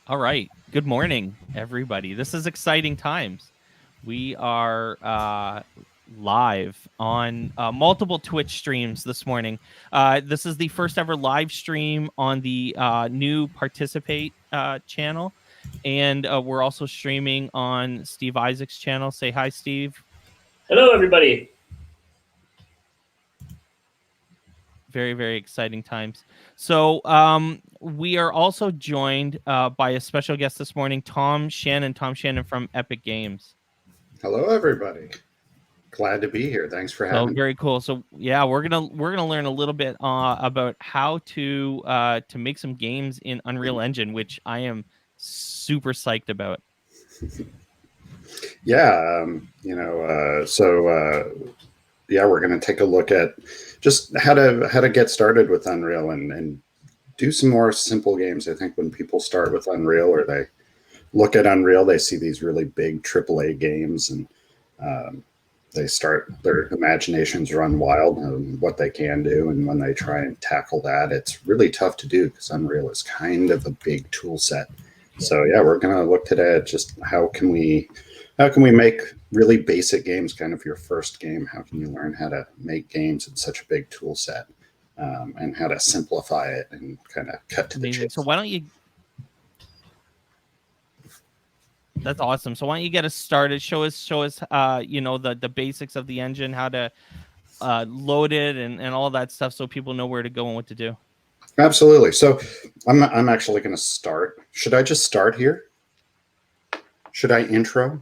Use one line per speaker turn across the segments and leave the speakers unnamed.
All right. Good morning, everybody. This is exciting times. We are live on multiple Twitch streams this morning. This is the first ever live stream on the new Participate channel. And we're also streaming on Steve Isaac's channel. Say hi, Steve.
Hello, everybody.
Very, very exciting times. So we are also joined by a special guest this morning, Tom Shannon from Epic Games.
Hello, everybody. Glad to be here. Thanks for
So
having me.
very cool. So yeah, we're gonna learn a little bit about how to make some games in Unreal Engine, which I am super psyched about.
Yeah, we're going to take a look at just how to get started with Unreal and do some more simple games. I think when people start with Unreal or they look at Unreal, they see these really big AAA games and their imaginations run wild on what they can do. And when they try and tackle that, it's really tough to do because Unreal is kind of a big tool set. So yeah, we're going to look today at just how can we make really basic games, kind of your first game. How can you learn how to make games in such a big tool set, and how to simplify it and kind of cut to the chase.
So why don't you? That's awesome. So why don't you get us started? Show us, the basics of the engine, how to load it, and all that stuff, so people know where to go and what to do.
Absolutely. So I'm actually going to start. Should I just start here? Should I intro?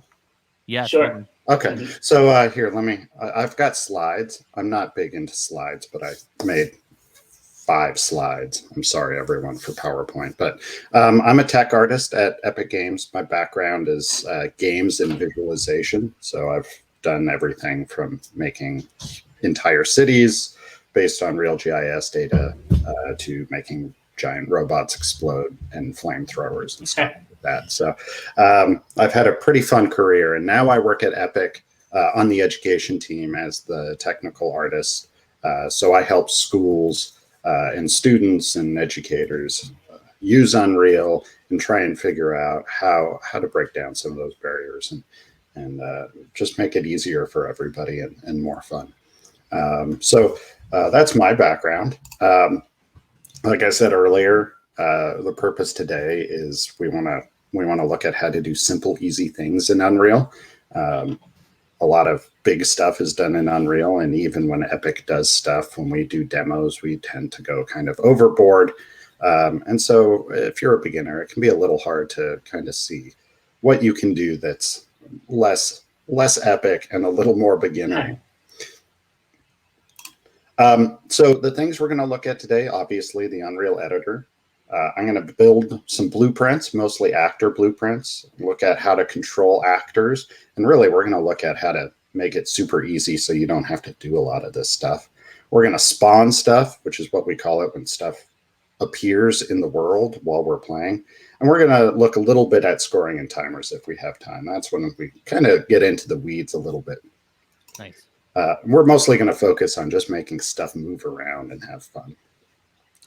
Yeah,
sure.
Totally. Okay. So here, I've got slides. I'm not big into slides, but I made 5 slides. I'm sorry, everyone, for PowerPoint, but I'm a tech artist at Epic Games. My background is games and visualization. So I've done everything from making entire cities based on real GIS data to making giant robots explode and flamethrowers and stuff like that. So I've had a pretty fun career, and now I work at Epic on the education team as the technical artist. So I help schools and students and educators use Unreal and try and figure out how to break down some of those barriers and just make it easier for everybody and more fun. So that's my background. Like I said earlier, the purpose today is we want to look at how to do simple, easy things in Unreal. A lot of big stuff is done in Unreal, and even when Epic does stuff, when we do demos, we tend to go kind of overboard. And so if you're a beginner, it can be a little hard to kind of see what you can do that's less epic and a little more beginner. So the things we're going to look at today, obviously the Unreal Editor. I'm going to build some blueprints, mostly actor blueprints, look at how to control actors. And really, we're going to look at how to make it super easy so you don't have to do a lot of this stuff. We're going to spawn stuff, which is what we call it when stuff appears in the world while we're playing. And we're going to look a little bit at scoring and timers if we have time. That's when we kind of get into the weeds a little bit.
Nice.
We're mostly going to focus on just making stuff move around and have fun.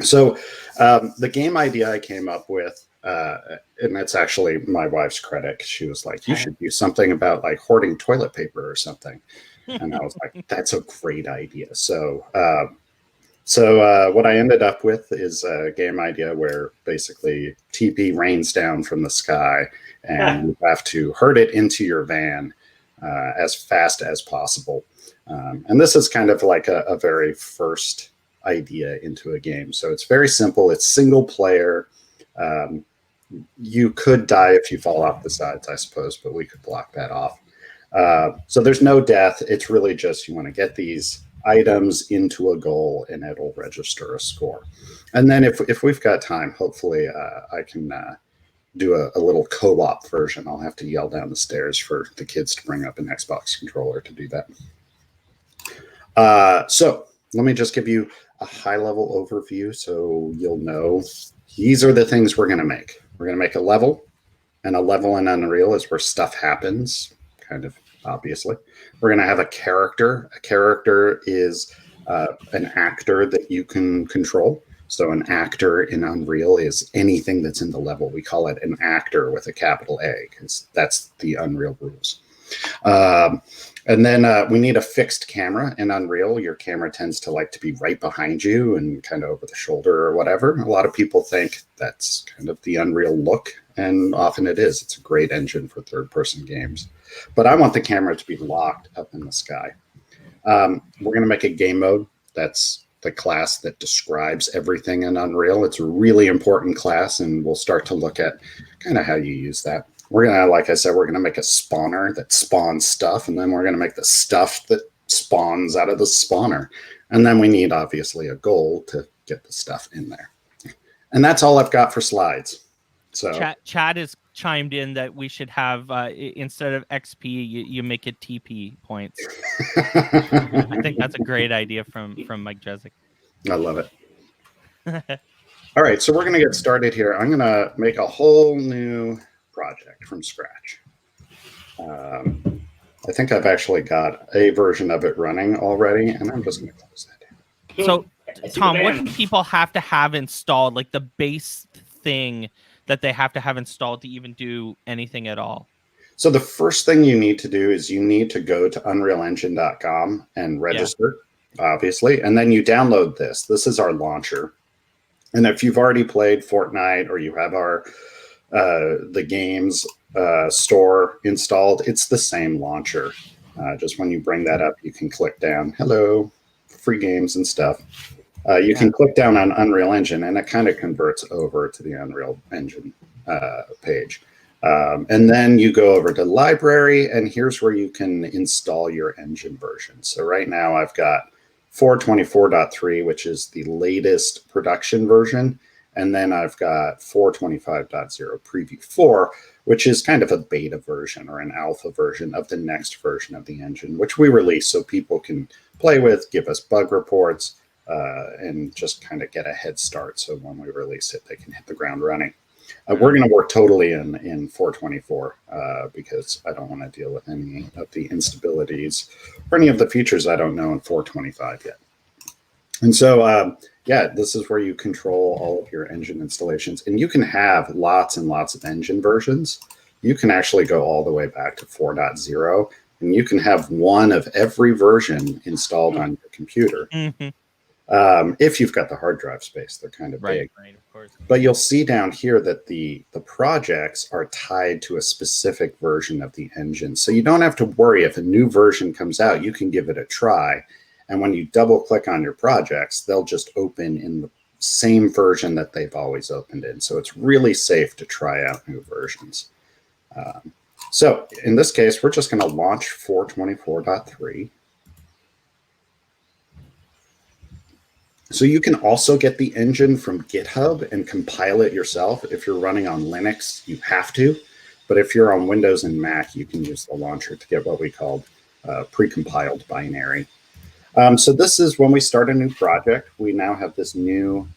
So the game idea I came up with, and that's actually my wife's credit. She was like, you should do something about like hoarding toilet paper or something. And I was like, that's a great idea. So what I ended up with is a game idea where basically TP rains down from the sky and you have to herd it into your van as fast as possible. And this is kind of like a very first idea into a game. So it's very simple. It's single player. You could die if you fall off the sides, I suppose, but we could block that off. So there's no death. It's really just you want to get these items into a goal and it'll register a score. And then if we've got time, hopefully I can do a little co-op version. I'll have to yell down the stairs for the kids to bring up an Xbox controller to do that. So let me just give you a high-level overview so you'll know these are the things we're going to make. We're going to make a level, and a level in Unreal is where stuff happens, kind of obviously. We're going to have a character. A character is an actor that you can control. So an actor in Unreal is anything that's in the level. We call it an actor with a capital A because that's the Unreal rules. And then we need a fixed camera in Unreal. Your camera tends to like to be right behind you and kind of over the shoulder or whatever. A lot of people think that's kind of the Unreal look, and often it is. It's a great engine for third-person games. But I want the camera to be locked up in the sky. We're going to make a game mode. That's the class that describes everything in Unreal. It's a really important class, and we'll start to look at kind of how you use that. We're going to, like I said, we're going to make a spawner that spawns stuff, and then we're going to make the stuff that spawns out of the spawner. And then we need, obviously, a goal to get the stuff in there. And that's all I've got for slides. So
Chad has chimed in that we should have, instead of XP, you make it TP points. I think that's a great idea from Mike Jezik.
I love it. All right, so we're going to get started here. I'm going to make a whole new project from scratch. I think I've actually got a version of it running already, and I'm just going to close that down.
So, Tom, what do people have to have installed, like the base thing that they have to have installed to even do anything at all?
So the first thing you need to do is you need to go to unrealengine.com and register, obviously, and then you download this. This is our launcher. And if you've already played Fortnite or you have our the games store installed, it's the same launcher. Just when you bring that up, you can click down, hello, free games and stuff. You can click down on Unreal Engine, and it kind of converts over to the Unreal Engine page. And then you go over to library, and here's where you can install your engine version. So right now I've got 424.3, which is the latest production version. And then I've got 425.0 preview 4, which is kind of a beta version or an alpha version of the next version of the engine, which we release so people can play with, give us bug reports, and just kind of get a head start. So when we release it, they can hit the ground running. We're going to work totally in 424 because I don't want to deal with any of the instabilities or any of the features I don't know in 425 yet. And so, yeah, this is where you control all of your engine installations. And you can have lots and lots of engine versions. You can actually go all the way back to 4.0, and you can have one of every version installed on your computer.
Mm-hmm.
If you've got the hard drive space, they're kind of big.
Right, of course.
But you'll see down here that the projects are tied to a specific version of the engine. So you don't have to worry if a new version comes out, you can give it a try. And when you double click on your projects, they'll just open in the same version that they've always opened in. So it's really safe to try out new versions. So in this case, we're just going to launch 424.3. So you can also get the engine from GitHub and compile it yourself. If you're running on Linux, you have to. But if you're on Windows and Mac, you can use the launcher to get what we call precompiled binary. So this is when we start a new project. We now have this new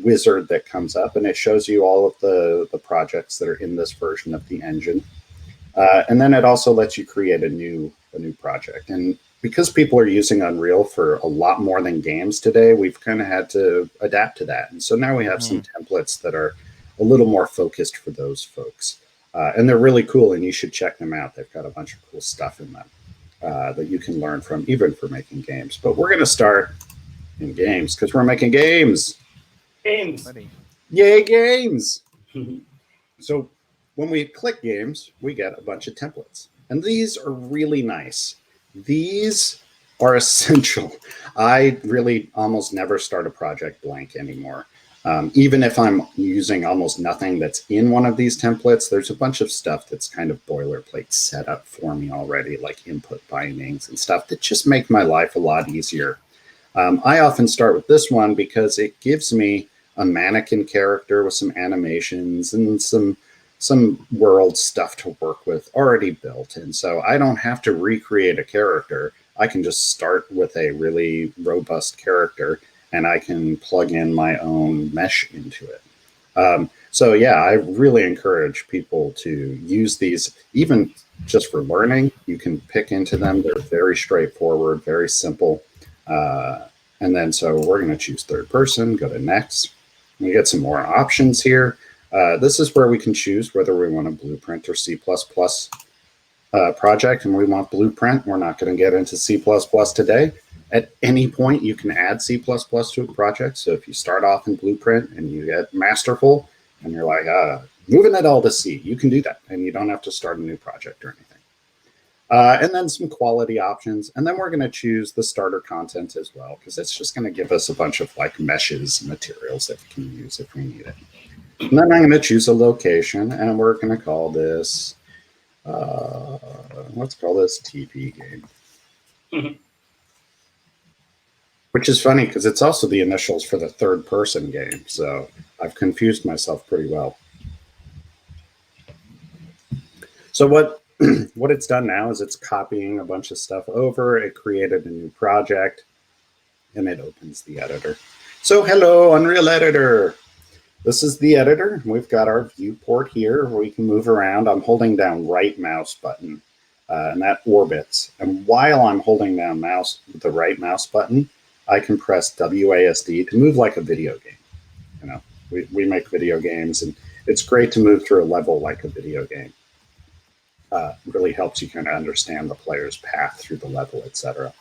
wizard that comes up, and it shows you all of the projects that are in this version of the engine. And then it also lets you create a new project. And because people are using Unreal for a lot more than games today, we've kind of had to adapt to that. And so now we have some templates that are a little more focused for those folks. And they're really cool, and you should check them out. They've got a bunch of cool stuff in them that you can learn from, even for making games. But we're going to start in games because we're making games.
Games.
Yay, games. So when we click games, we get a bunch of templates. And these are really nice. These are essential. I really almost never start a project blank anymore. Even if I'm using almost nothing that's in one of these templates, there's a bunch of stuff that's kind of boilerplate set up for me already, like input bindings and stuff that just make my life a lot easier. I often start with this one because it gives me a mannequin character with some animations and some world stuff to work with already built. And so I don't have to recreate a character. I can just start with a really robust character, and I can plug in my own mesh into it. So yeah, I really encourage people to use these, even just for learning. You can pick into them. They're very straightforward, very simple. And then so we're going to choose third person, go to next. We get some more options here. This is where we can choose whether we want a Blueprint or C++ project, and we want Blueprint. We're not going to get into C++ today. At any point, you can add C++ to a project. So if you start off in Blueprint and you get Masterful, and you're like, moving it all to C, you can do that, and you don't have to start a new project or anything. And then some quality options. And then we're going to choose the starter content as well, because it's just going to give us a bunch of like meshes and materials that we can use if we need it. And then I'm going to choose a location, and we're going to call this, let's call this TP game. Which is funny because it's also the initials for the third person game. So I've confused myself pretty well. So what it's done now is it's copying a bunch of stuff over. It created a new project, and it opens the editor. So hello, Unreal Editor. This is the editor. We've got our viewport here where we can move around. I'm holding down right mouse button, and that orbits. And while I'm holding down the right mouse button, I can press WASD to move like a video game. You know, we make video games, and it's great to move through a level like a video game. Really helps you kind of understand the player's path through the level, etc.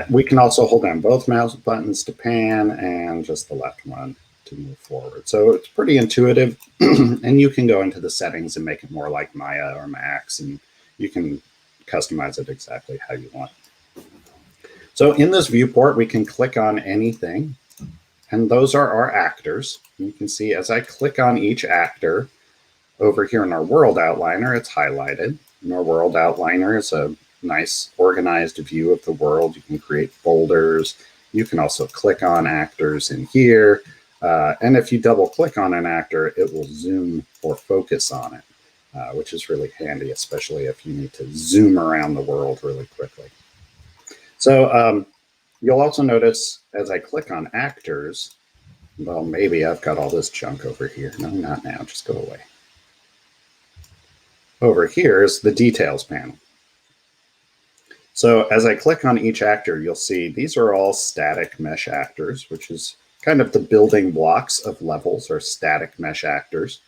We can also hold down both mouse buttons to pan and just the left one to move forward. So it's pretty intuitive, and you can go into the settings and make it more like Maya or Max, and you can customize it exactly how you want. So in this viewport, we can click on anything, and those are our actors. You can see as I click on each actor, over here in our world outliner, it's highlighted. And our world outliner is a nice organized view of the world. You can create folders. You can also click on actors in here. And if you double click on an actor, it will zoom or focus on it, which is really handy, especially if you need to zoom around the world really quickly. So you'll also notice as I click on actors, well, maybe I've got all this junk over here. No, not now, just go away. Over here is the details panel. So as I click on each actor, you'll see these are all static mesh actors, which is kind of the building blocks of levels or static mesh actors.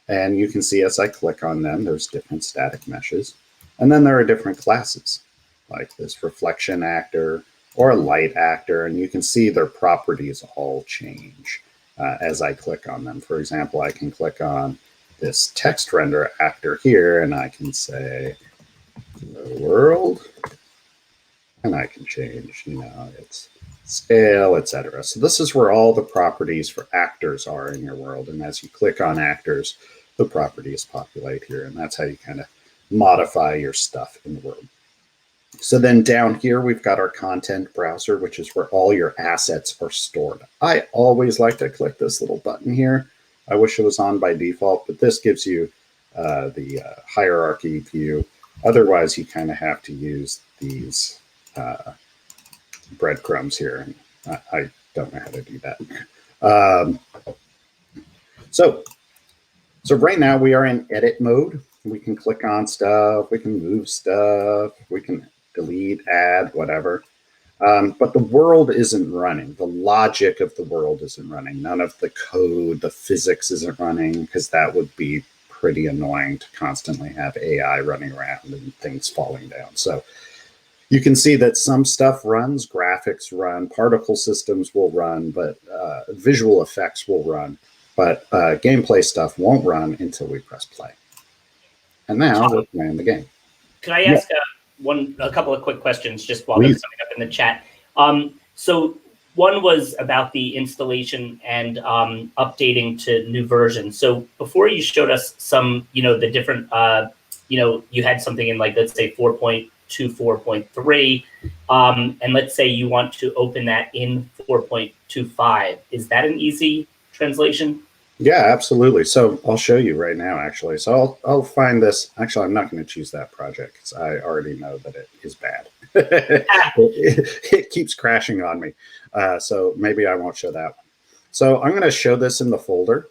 And you can see as I click on them, there's different static meshes. And then there are different classes, like this reflection actor or a light actor. And you can see their properties all change as I click on them. For example, I can click on this text render actor here, and I can say the world, and I can change, you know, its scale, etc. So this is where all the properties for actors are in your world. And as you click on actors, the properties populate here, and that's how you kind of modify your stuff in the world. So then down here, we've got our content browser, which is where all your assets are stored. I always like to click this little button here. I wish it was on by default, but this gives you the hierarchy view. Otherwise, you kind of have to use these breadcrumbs here. And I don't know how to do that. So right now we are in edit mode. We can click on stuff. We can move stuff. We can delete, add, whatever. But the world isn't running. The logic of the world isn't running. None of the code, the physics isn't running, because that would be pretty annoying to constantly have AI running around and things falling down. So you can see that some stuff runs, graphics run, particle systems will run, but visual effects will run. But gameplay stuff won't run until we press play. And now we're playing the game.
Can I ask a couple of quick questions just while that's coming up in the chat? So one was about the installation and updating to new versions. So before you showed us some, the different, you had something in like, let's say 4.2, 4.3, and let's say you want to open that in 4.25. Is that an easy translation?
Yeah, absolutely. So I'll show you right now, actually. So I'll find this. Actually, I'm not going to choose that project because I already know that it is bad. It keeps crashing on me. So maybe I won't show that one. So I'm going to show this in the folder,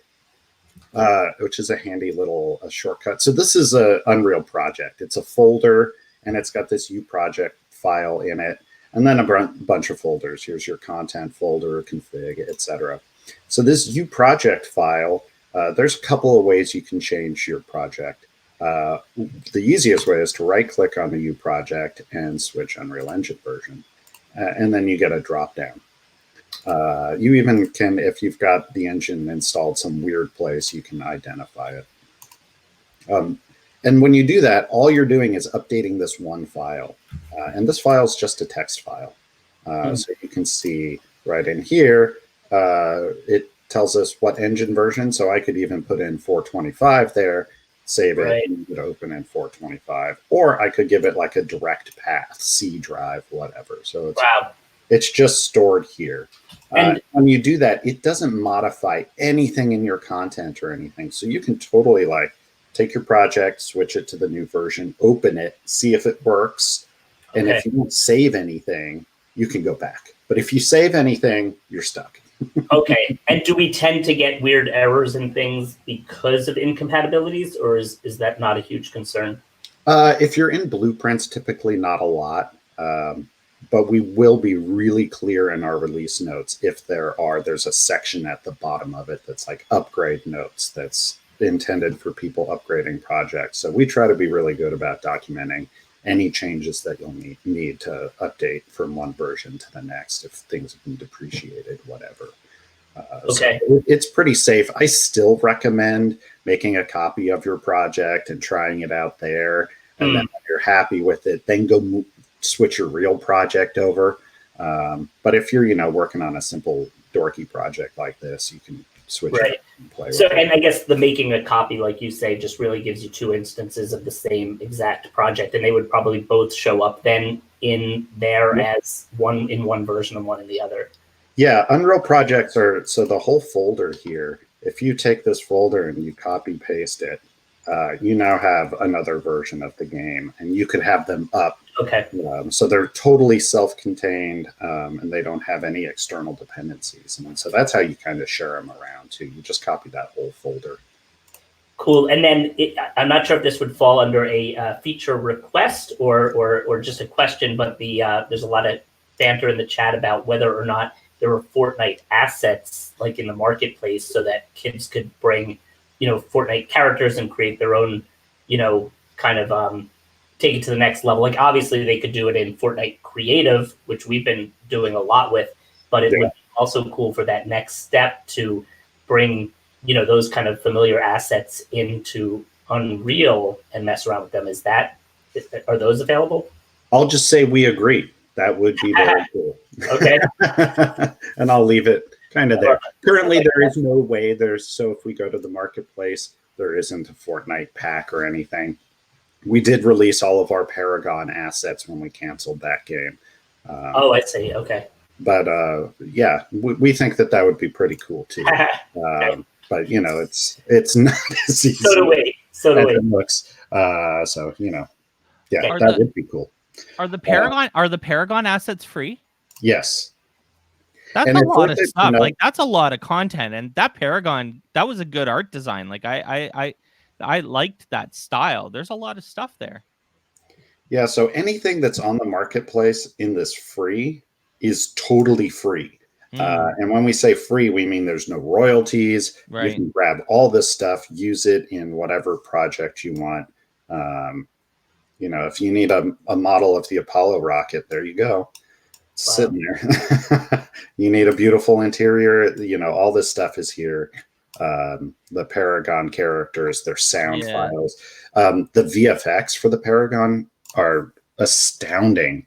which is a handy little shortcut. So this is an Unreal project. It's a folder, and it's got this uproject file in it. and then a bunch of folders. Here's your content folder, config, etc. So this uProject file, there's a couple of ways you can change your project. The easiest way is to right-click on the uProject and switch Unreal Engine version, and then you get a drop-down. You even can, if you've got the engine installed some weird place, you can identify it. And when you do that, all you're doing is updating this one file. And this file is just a text file. So you can see right in here, it tells us what engine version. So I could even put in 425 there, save it, and it would open in 425. Or I could give it like a direct path, C drive, whatever. So it's just stored here. And when you do that, it doesn't modify anything in your content or anything. So you can totally like take your project, switch it to the new version, open it, see if it works. And if you don't save anything, you can go back. But if you save anything, you're stuck.
Okay. And do we tend to get weird errors and things because of incompatibilities, or is that not a huge concern?
If you're in blueprints, typically not a lot. But we will be really clear in our release notes if there's a section at the bottom of it that's like upgrade notes that's intended for people upgrading projects. So we try to be really good about documenting any changes that you'll need to update from one version to the next if things have been depreciated, whatever. So it's pretty safe. I still recommend making a copy of your project and trying it out there. And then when you're happy with it, then go switch your real project over. But if you're, working on a simple dorky project like this, you can switch it and play with it.
And I guess the making a copy, like you say, just really gives you two instances of the same exact project, and they would probably both show up then in there as one in one version and one in the other.
Yeah, Unreal projects so the whole folder here, if you take this folder and you copy paste it, you now have another version of the game, and you could have them up. So they're totally self-contained, and they don't have any external dependencies. And so that's how you kind of share them around too. You just copy that whole folder.
Cool. And then I'm not sure if this would fall under a feature request or just a question, but there's a lot of banter in the chat about whether or not there were Fortnite assets like in the marketplace so that kids could bring, Fortnite characters and create their own, kind of take it to the next level. Like obviously they could do it in Fortnite Creative, which we've been doing a lot with, but it would be also cool for that next step to bring, those kind of familiar assets into Unreal and mess around with them. Are those available?
I'll just say we agree. That would be very cool.
Okay.
And I'll leave it kind of there. Currently, there is no way so if we go to the marketplace, there isn't a Fortnite pack or anything. We did release all of our Paragon assets when we canceled that game.
I see. Okay.
But yeah, we think that would be pretty cool too. But it's not as easy.
So do we.
It looks. That would be cool.
Are the Paragon assets free?
Yes.
That's a lot of stuff. Like that's a lot of content, and that Paragon, that was a good art design. Like I liked that style. There's a lot of stuff there.
Yeah. So anything that's on the marketplace in this free is totally free. And when we say free, we mean there's no royalties.
Right.
You can grab all this stuff, use it in whatever project you want. If you need a model of the Apollo rocket, there you go. Sitting there. You need a beautiful interior, all this stuff is here. The Paragon characters, their sound files. The VFX for the Paragon are astounding.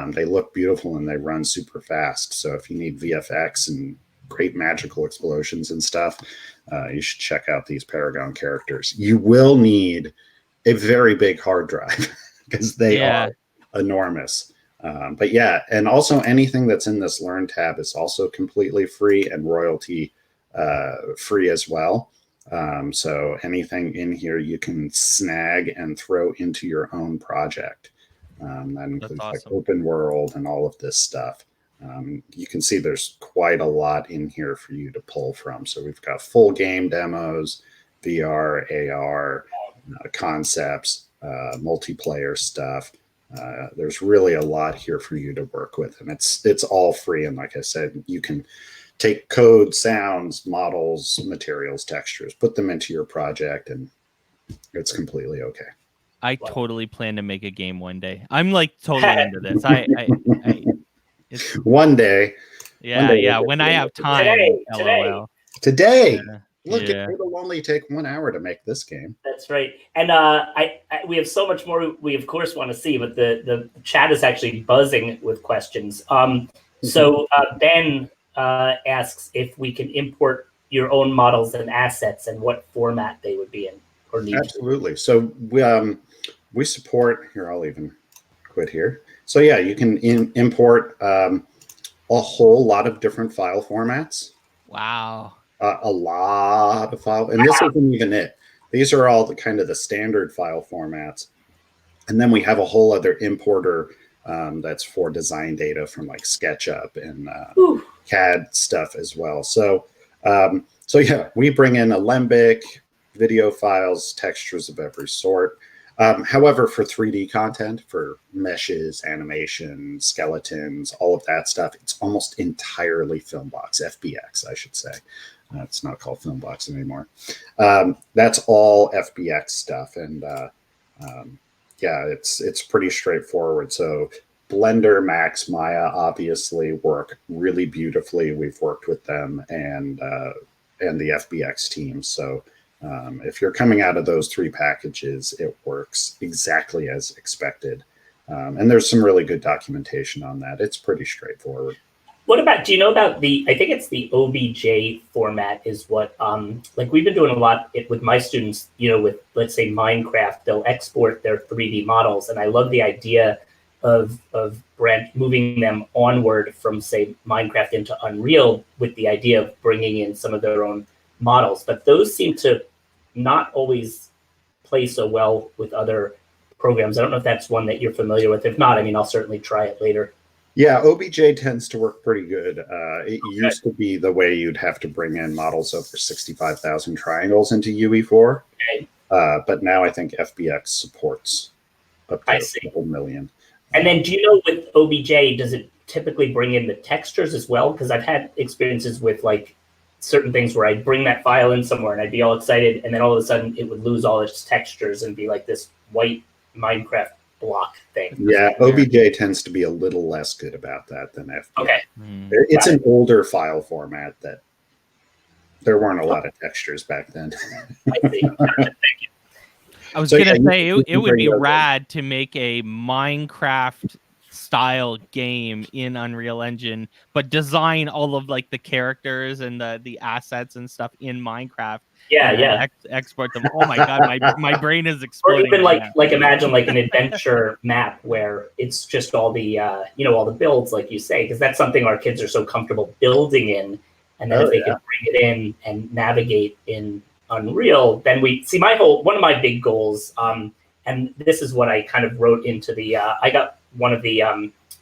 They look beautiful and they run super fast. So if you need VFX and great magical explosions and stuff, you should check out these Paragon characters. You will need a very big hard drive because they are enormous. But yeah, and also anything that's in this Learn tab is also completely free and royalty free as well. So anything in here you can snag and throw into your own project. That includes like open world and all of this stuff. You can see there's quite a lot in here for you to pull from. So we've got full game demos, VR, AR, concepts, multiplayer stuff. There's really a lot here for you to work with, and it's all free. And like I said, you can take code, sounds, models, materials, textures, put them into your project, and it's completely okay.
I
Wow.
totally plan to make a game one day. I'm like totally into this. It's,
One day.
yeah. When I have time, LOL.
Today.
Yeah.
Look,
Yeah.
it'll only take 1 hour to make this game.
That's right. And we have so much more we of course want to see, but the chat is actually buzzing with questions. So Ben asks if we can import your own models and assets and what format they would be in or need.
Absolutely. So we support here. I'll even quit here. So yeah, you can import a whole lot of different file formats.
Wow.
A lot of file, and this isn't even it. These are all the kind of the standard file formats, and then we have a whole other importer that's for design data from like SketchUp and CAD stuff as well. So yeah, we bring in Alembic, video files, textures of every sort. However, for 3D content, for meshes, animation, skeletons, all of that stuff, it's almost entirely Filmbox, FBX, I should say. It's not called Filmbox anymore. That's all FBX stuff, and yeah, it's pretty straightforward. So Blender, Max, Maya obviously work really beautifully. We've worked with them and the FBX team. So if you're coming out of those 3 packages, it works exactly as expected. And there's some really good documentation on that. It's pretty straightforward.
What about, do you know about I think it's the OBJ format is what, like we've been doing a lot with my students, with, let's say, Minecraft, they'll export their 3D models. And I love the idea of moving them onward from, say, Minecraft into Unreal with the idea of bringing in some of their own models. But those seem to not always play so well with other programs. I don't know if that's one that you're familiar with. If not, I mean, I'll certainly try it later.
Yeah, OBJ tends to work pretty good. It used to be the way you'd have to bring in models over 65,000 triangles into UE4.
Okay.
But now I think FBX supports up to a couple million.
And then do you know with OBJ, does it typically bring in the textures as well? Because I've had experiences with like certain things where I'd bring that file in somewhere and I'd be all excited, and then all of a sudden it would lose all its textures and be like this white Minecraft block thing.
Yeah, OBJ tends to be a little less good about that than FBX.
Okay.
It's an older file format that there weren't a lot of textures back then.
I see. Thank you.
I was gonna say it would be rad to make a Minecraft style game in Unreal Engine, but design all of like the characters and the assets and stuff in Minecraft.
Yeah.
Export them. Oh my god, my brain is exploding.
Or even like imagine like an adventure map where it's just all the all the builds, like you say, because that's something our kids are so comfortable building in, and then if they can bring it in and navigate in Unreal, then we see one of my big goals, and this is what I kind of wrote into the I got one of the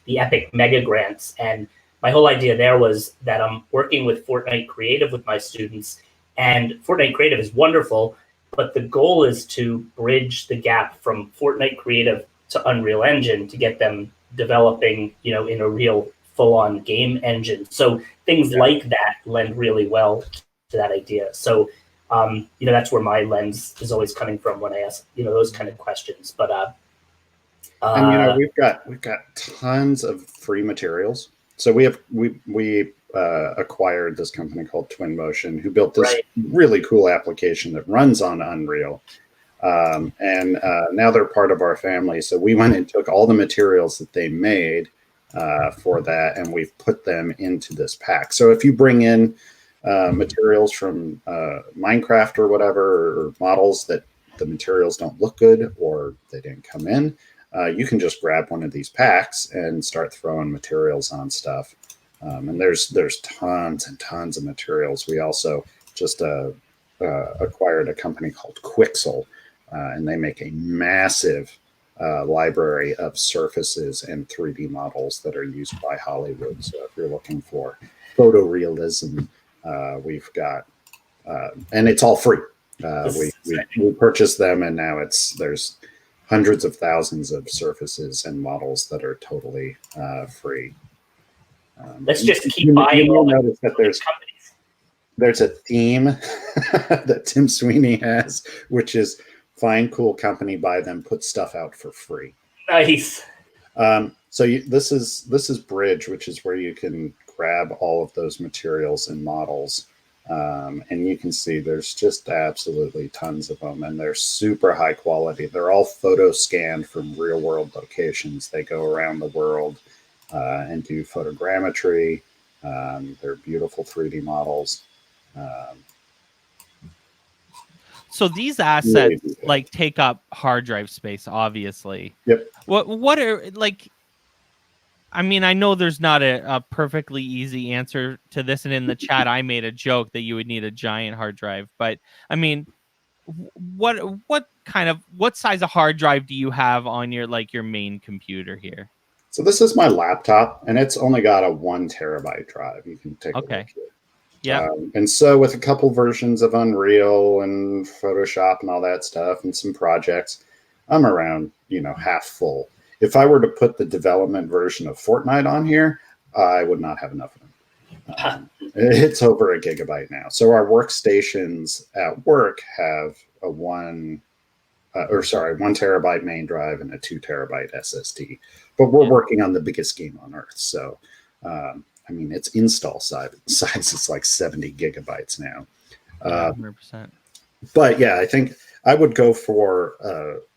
Epic Mega Grants, and my whole idea there was that I'm working with Fortnite Creative with my students. And Fortnite Creative is wonderful, but the goal is to bridge the gap from Fortnite Creative to Unreal Engine to get them developing, in a real full-on game engine. So things like that lend really well to that idea. So, that's where my lens is always coming from when I ask, those kind of questions. But
and we've got tons of free materials. So we acquired this company called Twinmotion, who built this really cool application that runs on Unreal. And now they're part of our family. So we went and took all the materials that they made for that, and we've put them into this pack. So if you bring in materials from Minecraft or whatever, or models that the materials don't look good or they didn't come in, you can just grab one of these packs and start throwing materials on stuff. And there's tons and tons of materials. We also just acquired a company called Quixel, and they make a massive library of surfaces and 3D models that are used by Hollywood. So if you're looking for photorealism, we've got, and it's all free. We purchased them, and now there's hundreds of thousands of surfaces and models that are totally free.
Let's just keep
you
buying all the
notice that there's a theme that Tim Sweeney has, which is find cool company, buy them, put stuff out for free.
Nice.
This is Bridge, which is where you can grab all of those materials and models. And you can see there's just absolutely tons of them, and they're super high quality. They're all photo scanned from real world locations. They go around the world and do photogrammetry. They're beautiful 3D models.
So these assets like take up hard drive space, obviously.
Yep.
What are like? I mean, I know there's not a perfectly easy answer to this, and in the chat, I made a joke that you would need a giant hard drive. But I mean, what size of hard drive do you have on your main computer here?
So this is my laptop, and it's only got a 1 terabyte drive. You can take a look here.
Yeah.
And so with a couple versions of Unreal and Photoshop and all that stuff and some projects, I'm around, half full. If I were to put the development version of Fortnite on here, I would not have enough of them. It's over 1 gigabyte now. So our workstations at work have a 1 terabyte main drive and a 2 terabyte SSD. But we're working on the biggest game on earth. So, its install size is like 70 gigabytes now.
100%.
But yeah, I think I would go for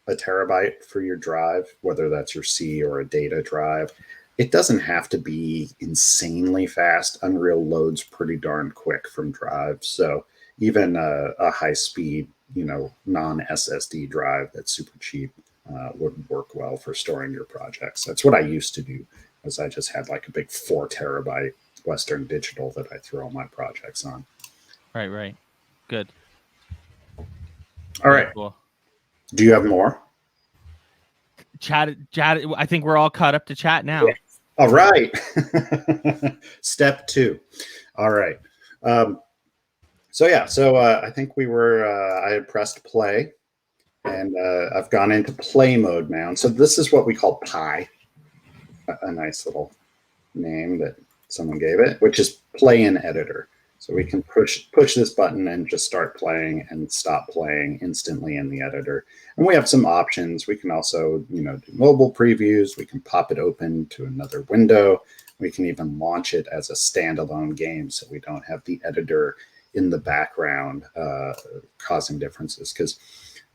a terabyte for your drive, whether that's your C or a data drive. It doesn't have to be insanely fast. Unreal loads pretty darn quick from drives. So even a high speed, non-SSD drive that's super cheap would work well for storing your projects. That's what I used to do, is I just had like a big 4 terabyte Western Digital that I throw all my projects on.
Right. Good.
All right.
Cool.
Do you have more?
Chat. I think we're all caught up to chat now.
Yeah.
All right. Step 2. All right. So I think I had pressed play, and I've gone into play mode now. And so this is what we call Pi, a nice little name that someone gave it, which is play in editor. So we can push this button and just start playing and stop playing instantly in the editor. And we have some options. We can also, do mobile previews. We can pop it open to another window. We can even launch it as a standalone game, so we don't have the editor in the background causing differences. Because,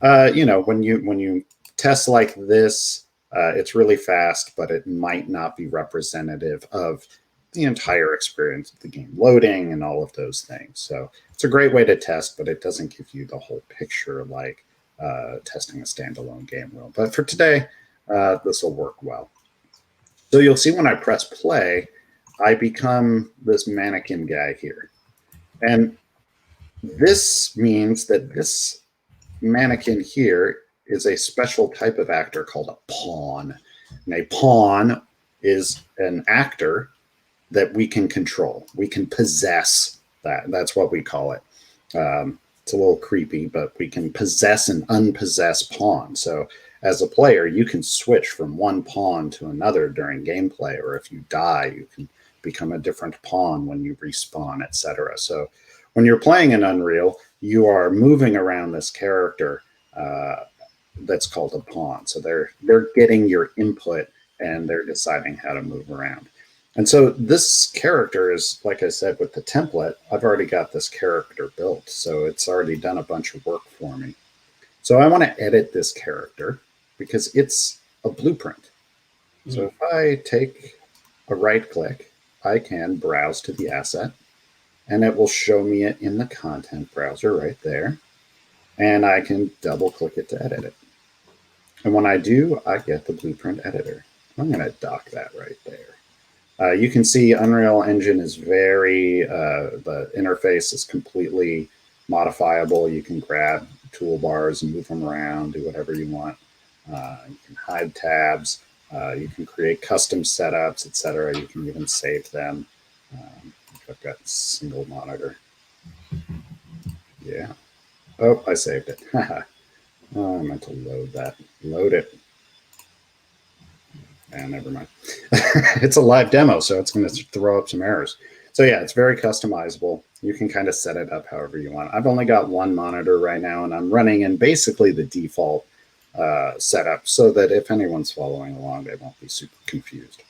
when you test like this, it's really fast, but it might not be representative of the entire experience of the game loading and all of those things. So it's a great way to test, but it doesn't give you the whole picture like testing a standalone game will. But for today, this will work well. So you'll see when I press play, I become this mannequin guy here. And this means that this mannequin here is a special type of actor called a pawn. And a pawn is an actor that we can control. We can possess that. That's what we call it. It's a little creepy, but we can possess an unpossessed pawn. So as a player, you can switch from one pawn to another during gameplay, or if you die, you can become a different pawn when you respawn, etc. So when you're playing in Unreal, you are moving around this character that's called a pawn. So they're getting your input and they're deciding how to move around. And so this character is, like I said, with the template, I've already got this character built. So it's already done a bunch of work for me. So I want to edit this character because it's a blueprint. So if I take a right click, I can browse to the asset and it will show me it in the content browser right there. And I can double click it to edit it. And when I do, I get the blueprint editor. I'm going to dock that right there. You can see Unreal Engine is the interface is completely modifiable. You can grab toolbars and move them around, do whatever you want. You can hide tabs. You can create custom setups, etc. You can even save them. I've got single monitor. Yeah. Oh, I saved it. Oh, I meant to load that. Load it. And never mind. It's a live demo, so it's going to throw up some errors. So yeah, it's very customizable. You can kind of set it up however you want. I've only got one monitor right now, and I'm running in basically the default setup so that if anyone's following along, they won't be super confused.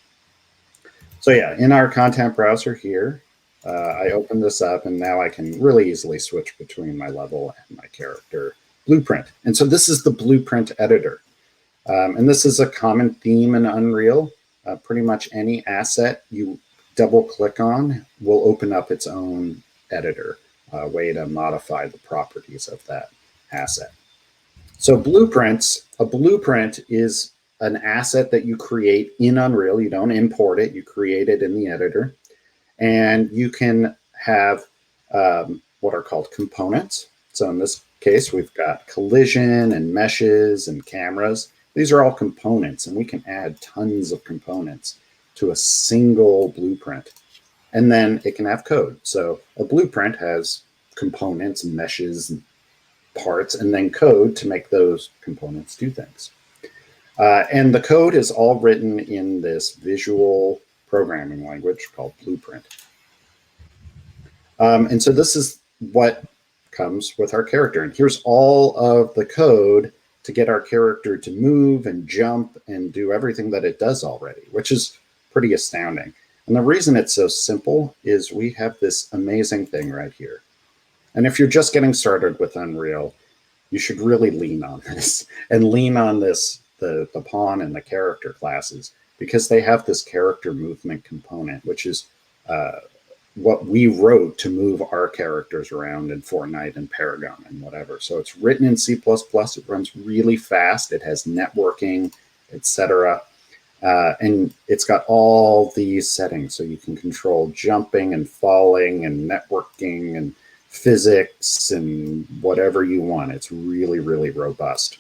So yeah, in our content browser here, I open this up, and now I can really easily switch between my level and my character blueprint. And so this is the blueprint editor. And this is a common theme in Unreal. Pretty much any asset you double click on will open up its own editor, a way to modify the properties of that asset. So blueprints, a blueprint is an asset that you create in Unreal. You don't import it, you create it in the editor. And you can have what are called components. So in this case, we've got collision and meshes and cameras. These are all components, and we can add tons of components to a single blueprint. And then it can have code. So a blueprint has components and meshes and parts, and then code to make those components do things. And the code is all written in this visual programming language called Blueprint. And so this is what comes with our character. And here's all of the code to get our character to move and jump and do everything that it does already, which is pretty astounding. And the reason it's so simple is we have this amazing thing right here. And if you're just getting started with Unreal, you should really lean on this and lean on this, the pawn and the character classes, because they have this character movement component, which is what we wrote to move our characters around in Fortnite and Paragon and whatever. So it's written in C++. It runs really fast. It has networking, etc. And it's got all these settings. So you can control jumping and falling and networking and physics and whatever you want. It's really, really robust.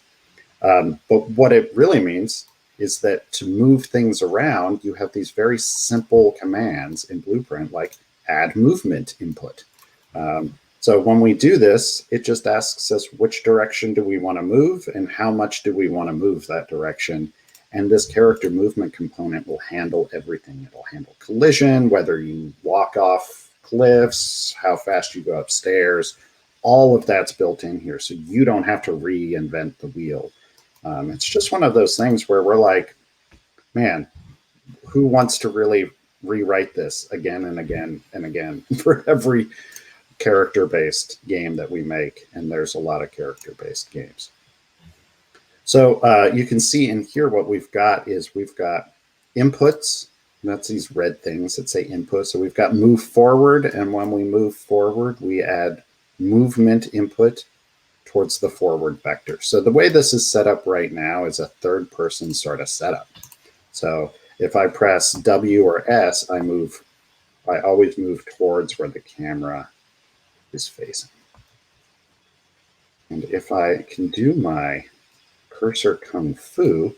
But what it really means is that to move things around, you have these very simple commands in Blueprint, like add movement input. So when we do this, it just asks us which direction do we want to move and how much do we want to move that direction. And this character movement component will handle everything. It'll handle collision, whether you walk off cliffs, how fast you go upstairs, all of that's built in here. So you don't have to reinvent the wheel. It's just one of those things where we're like, man, who wants to really rewrite this again and again and again for every character-based game that we make? And there's a lot of character-based games. So you can see in here what we've got is we've got inputs. That's these red things that say input. So we've got move forward, and when we move forward, we add movement input towards the forward vector. So the way this is set up right now is a third-person sort of setup. So if I press W or S, I always move towards where the camera is facing. And if I can do my cursor kung fu, you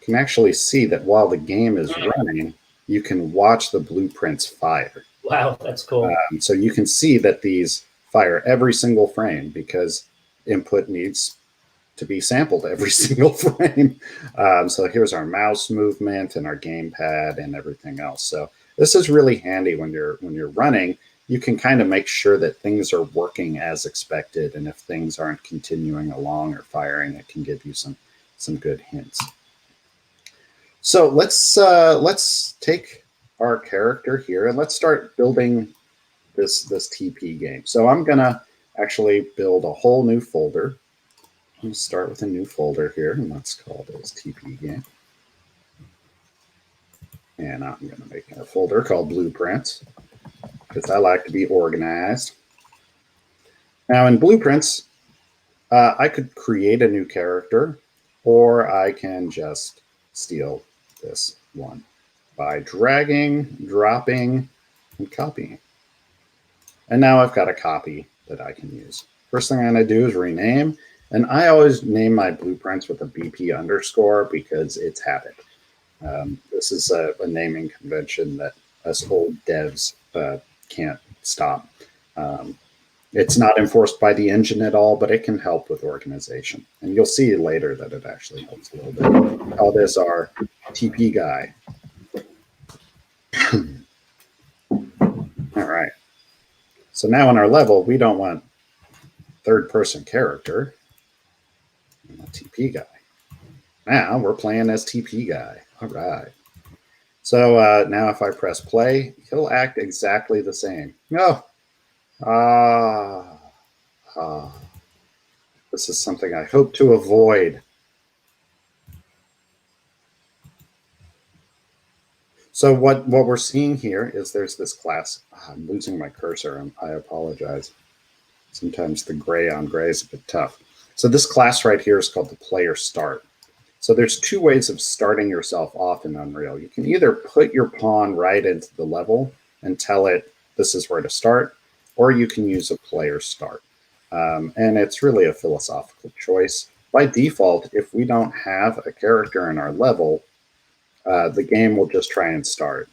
can actually see that while the game is running, you can watch the blueprints fire.
Wow, that's cool.
So you can see that these fire every single frame because input needs to be sampled every single frame. So here's our mouse movement and our gamepad and everything else. So this is really handy when you're running. You can kind of make sure that things are working as expected, and if things aren't continuing along or firing, it can give you some good hints. So let's take our character here and let's start building this TP game. So I'm gonna actually build a whole new folder. I'm gonna start with a new folder here, and let's call this TP game. And I'm gonna make a folder called Blueprints, because I like to be organized. Now in Blueprints, I could create a new character, or I can just steal this one by dragging, dropping, and copying. And now I've got a copy that I can use. First thing I'm going to do is rename. And I always name my blueprints with a BP underscore because it's habit. This is a naming convention that us old devs can't stop. It's not enforced by the engine at all, but it can help with organization. And you'll see later that it actually helps a little bit. Call this our TP guy. All right. So now in our level, we don't want third-person character. We want TP guy. Now we're playing as TP guy. All right. So now if I press play, he'll act exactly the same. No. This is something I hope to avoid. So what we're seeing here is there's this class. I'm losing my cursor. I apologize. Sometimes the gray on gray is a bit tough. So this class right here is called the player start. So there's two ways of starting yourself off in Unreal. You can either put your pawn right into the level and tell it this is where to start, or you can use a player start. And it's really a philosophical choice. By default, if we don't have a character in our level, the game will just try and start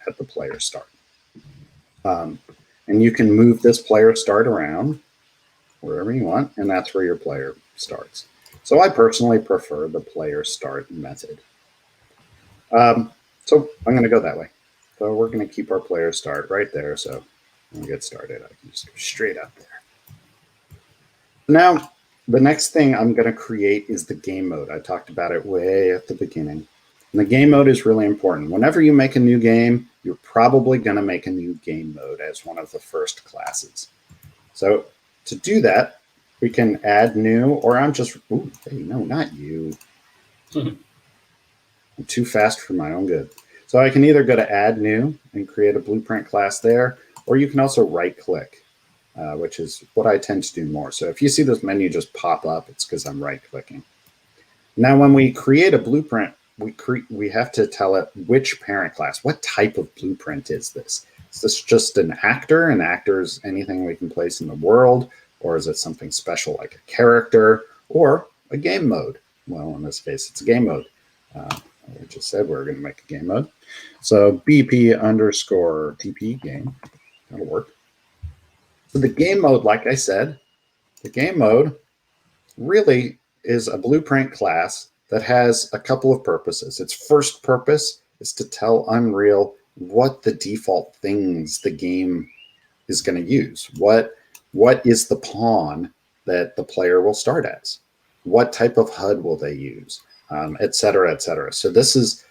at the player start. And you can move this player start around wherever you want, and that's where your player starts. So I personally prefer the player start method. So I'm going to go that way. So we're going to keep our player start right there. So when we get started, I can just go straight up there. Now, the next thing I'm going to create is the game mode. I talked about it way at the beginning. And the game mode is really important. Whenever you make a new game, you're probably going to make a new game mode as one of the first classes. So to do that, we can add new, or I'm just, ooh, hey, no, not you. I'm too fast for my own good. So I can either go to add new and create a blueprint class there, or you can also right click, which is what I tend to do more. So if you see this menu just pop up, it's because I'm right clicking. Now, when we create a blueprint, we have to tell it which parent class. What type of blueprint is this? Is this just an actor? An actor is anything we can place in the world, or is it something special like a character or a game mode? Well, in this case, it's a game mode. I just said we're going to make a game mode. So BP underscore TP game. That'll work. So the game mode, like I said, the game mode really is a blueprint class that has a couple of purposes. Its first purpose is to tell Unreal what the default things the game is going to use. What is the pawn that the player will start as? What type of HUD will they use? Et cetera, et cetera. So this is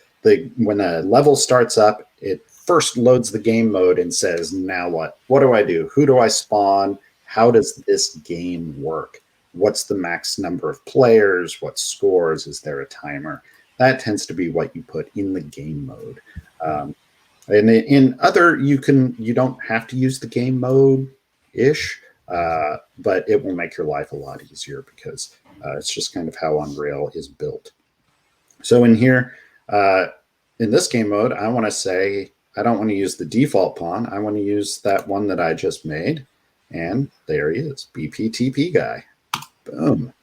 when a level starts up, it first loads the game mode and says, now what? What do I do? Who do I spawn? How does this game work? What's the max number of players? What scores? Is there a timer? That tends to be what you put in the game mode. And in other, you don't have to use the game mode-ish, but it will make your life a lot easier because it's just kind of how Unreal is built. So in here, in this game mode, I want to say, I don't want to use the default pawn. I want to use that one that I just made. And there he is, BPTP guy. Boom.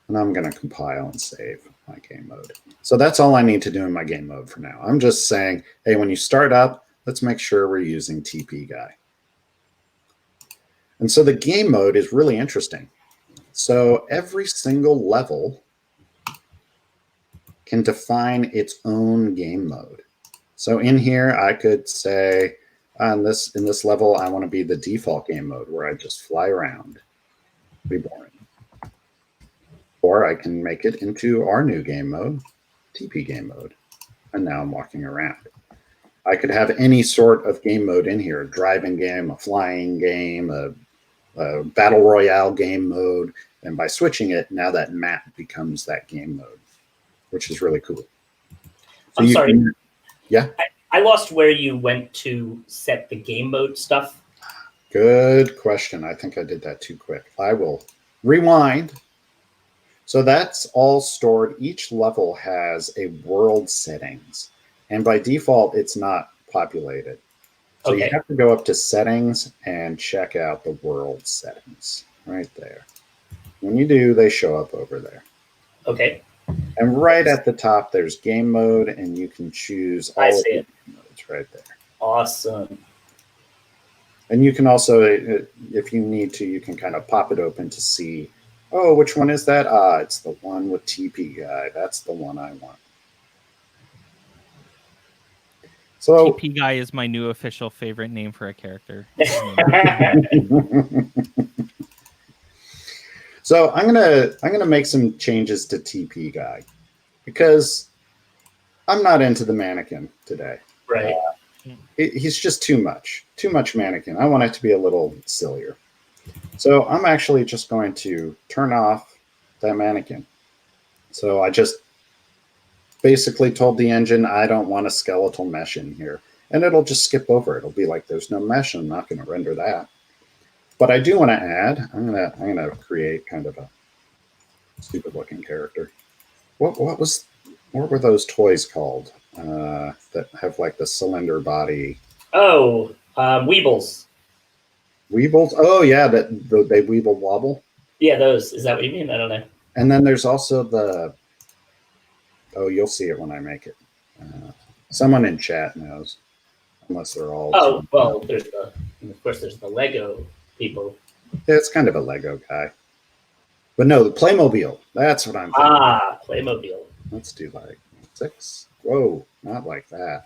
And I'm going to compile and save my game mode. So that's all I need to do in my game mode for now. I'm just saying, hey, when you start up, let's make sure we're using TP guy. And so the game mode is really interesting. So every single level can define its own game mode. So in here, I could say, in this level, I want to be the default game mode where I just fly around. Be boring. Or I can make it into our new game mode, TP game mode. And now I'm walking around. I could have any sort of game mode in here, a driving game, a flying game, a battle royale game mode. And by switching it, now that map becomes that game mode, which is really cool. So
I'm sorry.
Yeah?
I lost where you went to set the game mode stuff.
Good question. I think I did that too quick. I will rewind. So that's all stored. Each level has a world settings. And by default, it's not populated. So you have to go up to settings and check out the world settings right there. When you do, they show up over there.
Okay.
And right at the top, there's game mode, and you can choose all of the game modes right there.
Awesome.
And you can also, if you need to, you can kind of pop it open to see, oh, which one is that? Ah, it's the one with TP guy. That's the one I want. So
TP guy is my new official favorite name for a character.
So I'm gonna make some changes to TP guy because I'm not into the mannequin today.
Right.
He's just too much mannequin. I want it to be a little sillier. So I'm actually just going to turn off that mannequin. So I just basically told the engine I don't want a skeletal mesh in here, and it'll just skip over it. It'll be like there's no mesh. I'm not going to render that. But I do want to add. I'm gonna create kind of a stupid looking character. What were those toys called that have like the cylinder body?
Oh, Weebles.
Weebles? Oh yeah, they weeble wobble.
Yeah, those. Is that what you mean? I don't know.
And then there's also the. Oh, you'll see it when I make it. Someone in chat knows, unless they're all.
Oh well, there's the Lego people.
Yeah, it's kind of a Lego guy. But no, the Playmobil. That's what I'm thinking.
Ah, Playmobil.
Let's do like 6. Whoa, not like that.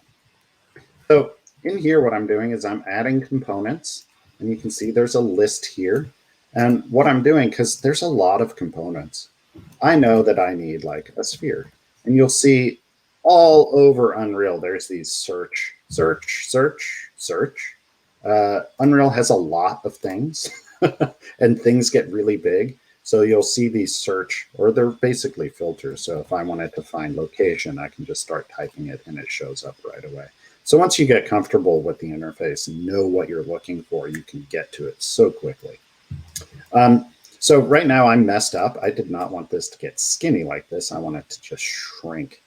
So in here, what I'm doing is I'm adding components, and you can see there's a list here. And what I'm doing, because there's a lot of components, I know that I need like a sphere. And you'll see all over Unreal, there's these search. Unreal has a lot of things, and things get really big. So you'll see these search, or they're basically filters. So if I wanted to find location, I can just start typing it and it shows up right away. So once you get comfortable with the interface and know what you're looking for, you can get to it so quickly. So right now I'm messed up. I did not want this to get skinny like this. I want it to just shrink.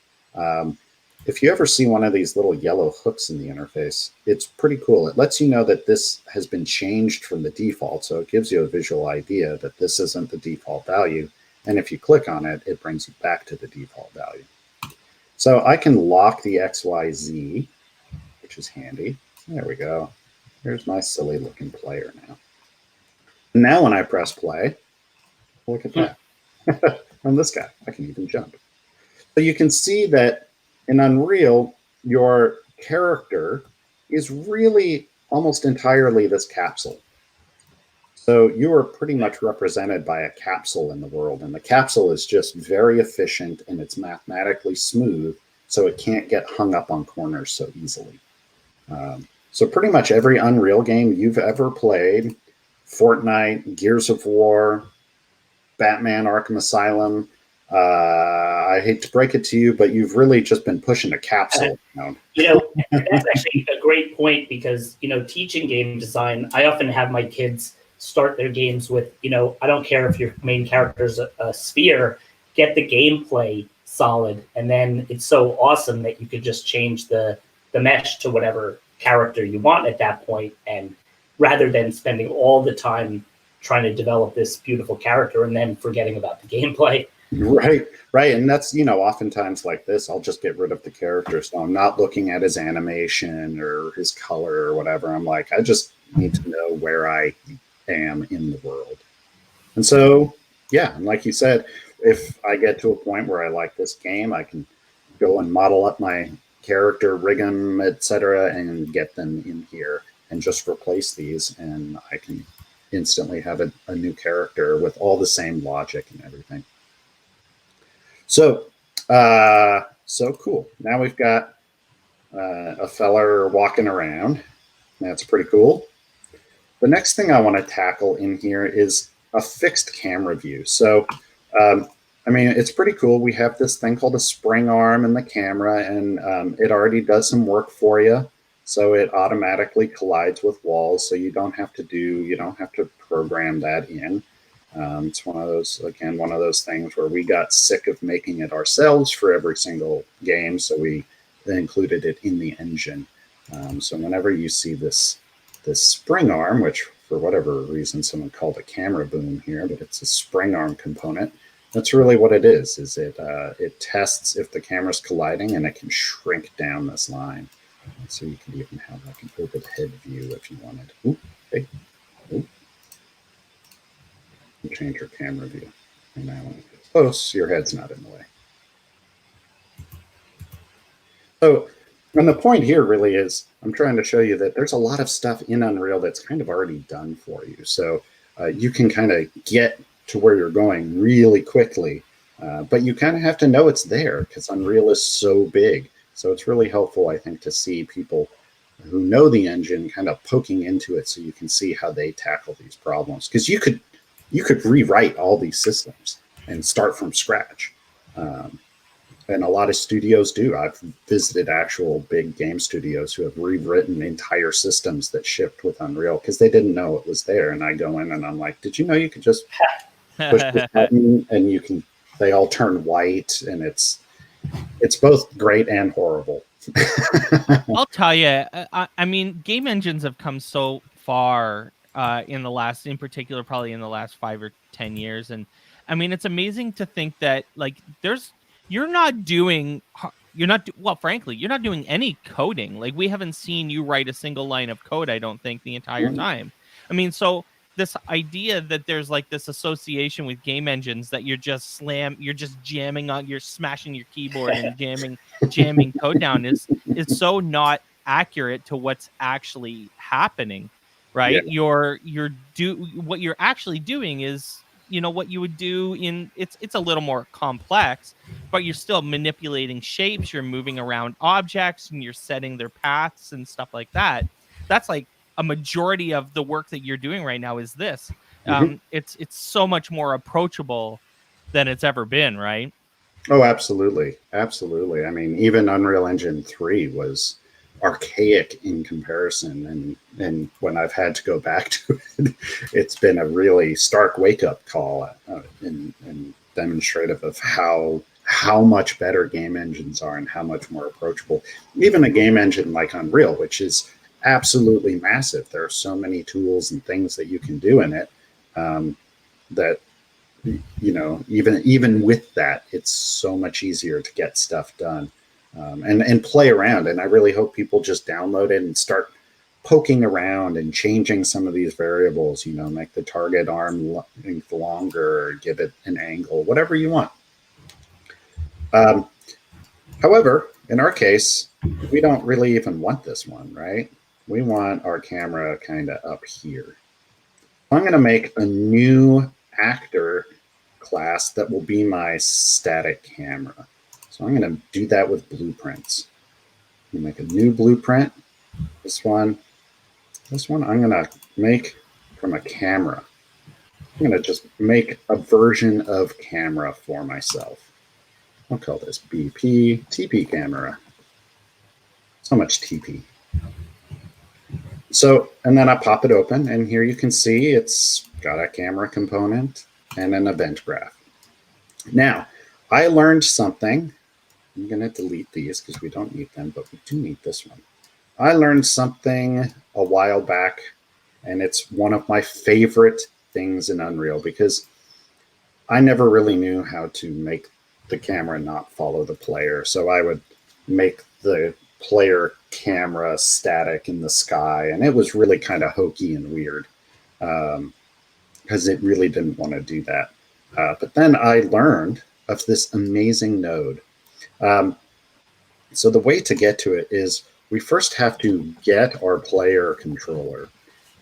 If you ever see one of these little yellow hooks in the interface, it's pretty cool. It lets you know that this has been changed from the default. So it gives you a visual idea that this isn't the default value. And if you click on it, it brings you back to the default value. So I can lock the XYZ, which is handy. There we go. Here's my silly looking player now. Now when I press play, look at that. On this guy, I can even jump. So you can see that in Unreal, your character is really almost entirely this capsule. So you are pretty much represented by a capsule in the world. And the capsule is just very efficient and it's mathematically smooth, so it can't get hung up on corners so easily. So pretty much every Unreal game you've ever played, Fortnite, Gears of War, Batman Arkham Asylum, I hate to break it to you, but you've really just been pushing a capsule.
That's actually a great point because, teaching game design, I often have my kids start their games with, I don't care if your main character is a sphere, get the gameplay solid. And then it's so awesome that you could just change the mesh to whatever character you want at that point. And rather than spending all the time trying to develop this beautiful character and then forgetting about the gameplay.
Right. And that's, oftentimes like this, I'll just get rid of the character. So I'm not looking at his animation or his color or whatever. I'm like, I just need to know where I am in the world. And so, yeah, and like you said, if I get to a point where I like this game, I can go and model up my character, rig them, etc., and get them in here and just replace these. And I can instantly have a new character with all the same logic and everything. So, so cool. Now we've got a feller walking around. That's pretty cool. The next thing I want to tackle in here is a fixed camera view. So, it's pretty cool. We have this thing called a spring arm in the camera, and it already does some work for you. So it automatically collides with walls. So you don't have to program that in. It's one of those things where we got sick of making it ourselves for every single game, so we included it in the engine. So whenever you see this spring arm, which for whatever reason someone called a camera boom here, but it's a spring arm component. That's really what it is. It tests if the camera's colliding, and it can shrink down this line. So you can even have like an overhead view if you wanted. Ooh, Hey, oh, change your camera view. And now when it gets close, your head's not in the way. So, and the point here really is I'm trying to show you that there's a lot of stuff in Unreal that's kind of already done for you. So you can kind of get to where you're going really quickly, but you kind of have to know it's there because Unreal is so big. So it's really helpful, I think, to see people who know the engine kind of poking into it so you can see how they tackle these problems. Because you could rewrite all these systems and start from scratch. And a lot of studios do. I've visited actual big game studios who have rewritten entire systems that shipped with Unreal because they didn't know it was there. And I go in and I'm like, did you know you could just push this button and you can, they all turn white, and it's both great and horrible.
I'll tell you, I mean, game engines have come so far in particular, probably in the last 5 or 10 years. And I mean, it's amazing to think that like you're not doing any coding. Like, we haven't seen you write a single line of code, I don't think, the entire time. I mean, so this idea that there's like this association with game engines that you're just you're smashing your keyboard and jamming code down is so not accurate to what's actually happening, right?
Yeah.
What you're actually doing is, what you would do it's a little more complex, but you're still manipulating shapes, you're moving around objects, and you're setting their paths and stuff like that. That's like a majority of the work that you're doing right now is this. It's so much more approachable than it's ever been, right?
Oh, absolutely. Absolutely. I mean, even Unreal Engine 3 was archaic in comparison. And when I've had to go back to it, it's been a really stark wake-up call and demonstrative of how much better game engines are and how much more approachable. Even a game engine like Unreal, which is absolutely massive. There are so many tools and things that you can do in it that, even with that, it's so much easier to get stuff done and play around. And I really hope people just download it and start poking around and changing some of these variables, make the target arm length longer, give it an angle, whatever you want. However, in our case, we don't really even want this one, right? We want our camera kind of up here. I'm going to make a new actor class that will be my static camera. So I'm going to do that with blueprints. I'm going to make a new blueprint. This one I'm going to make from a camera. I'm going to just make a version of camera for myself. I'll call this BP TP camera. So much TP. So, and then I pop it open, and here you can see it's got a camera component and an event graph. Now, I learned something. I'm going to delete these because we don't need them, but we do need this one. I learned something a while back, and it's one of my favorite things in Unreal because I never really knew how to make the camera not follow the player. So I would make the player camera static in the sky, and it was really kind of hokey and weird because it really didn't want to do that. But then I learned of this amazing node. So the way to get to it is we first have to get our player controller.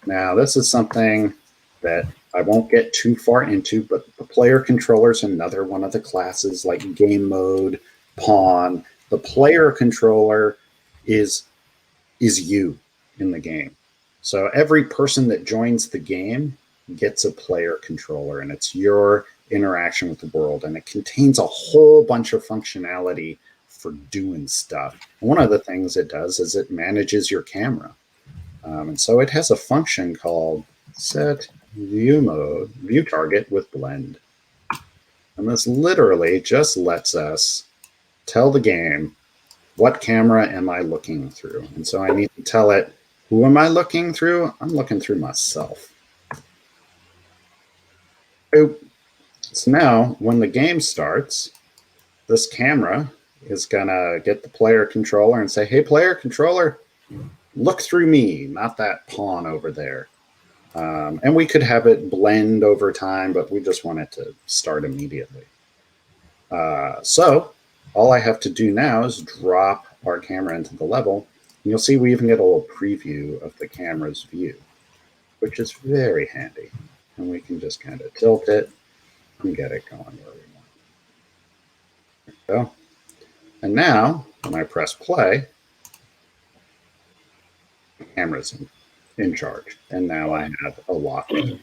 Now, this is something that I won't get too far into, but the player controller is another one of the classes like game mode, pawn. The player controller is you in the game. So every person that joins the game gets a player controller, and it's your interaction with the world, and it contains a whole bunch of functionality for doing stuff. And one of the things it does is it manages your camera. And so it has a function called set view target with blend. And this literally just lets us tell the game, what camera am I looking through? And so I need to tell it, who am I looking through? I'm looking through myself. So now when the game starts, this camera is gonna get the player controller and say, hey, player controller, look through me, not that pawn over there. And we could have it blend over time, but we just want it to start immediately. So all I have to do now is drop our camera into the level. And you'll see we even get a little preview of the camera's view, which is very handy. And we can just kind of tilt it and get it going where we want. There we go. And now when I press play, the camera's in charge. And now I have a lock. Ta-da.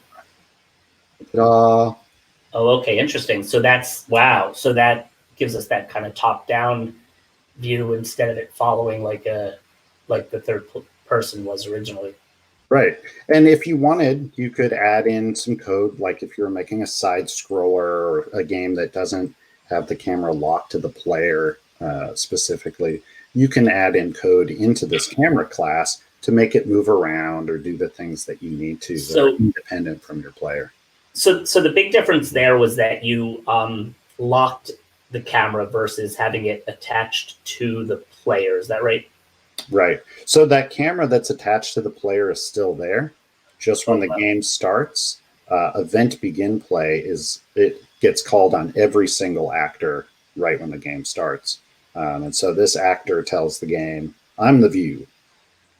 Oh, okay, interesting. So that's wow. So that gives us that kind of top-down view instead of it following like the third person was originally.
Right. And if you wanted, you could add in some code, like if you're making a side scroller or a game that doesn't have the camera locked to the player specifically, you can add in code into this camera class to make it move around or do the things that you need to that are independent from your player.
So the big difference there was that you locked the camera versus having it attached to the player. Is that right?
Right. So that camera that's attached to the player is still there. Just when the game starts, event begin play it gets called on every single actor right when the game starts. And so this actor tells the game, I'm the view.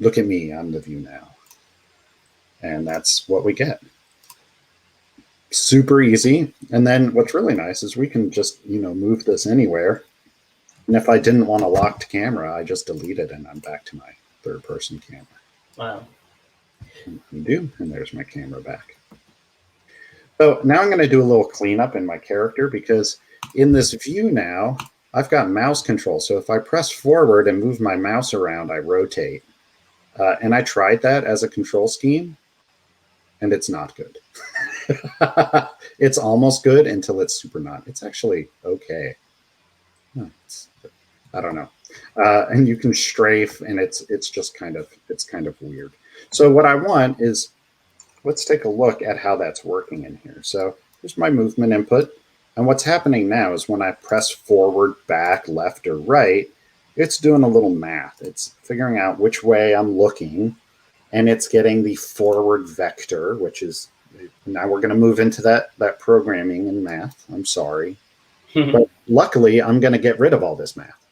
Look at me, I'm the view now. And that's what we get. Super easy. And then what's really nice is we can just, move this anywhere. And if I didn't want a locked camera, I just delete it and I'm back to my third person camera.
Wow.
Undo, and there's my camera back. So now I'm going to do a little cleanup in my character because in this view now, I've got mouse control. So if I press forward and move my mouse around, I rotate. And I tried that as a control scheme, and it's not good. It's almost good until it's super not. It's actually okay. I don't know. And you can strafe, and it's just kind of weird. So what I want is, let's take a look at how that's working in here. So here's my movement input. And what's happening now is when I press forward, back, left, or right, it's doing a little math. It's figuring out which way I'm looking, and it's getting the forward vector, which is, now we're going to move into that programming and math. I'm sorry. But luckily, I'm going to get rid of all this math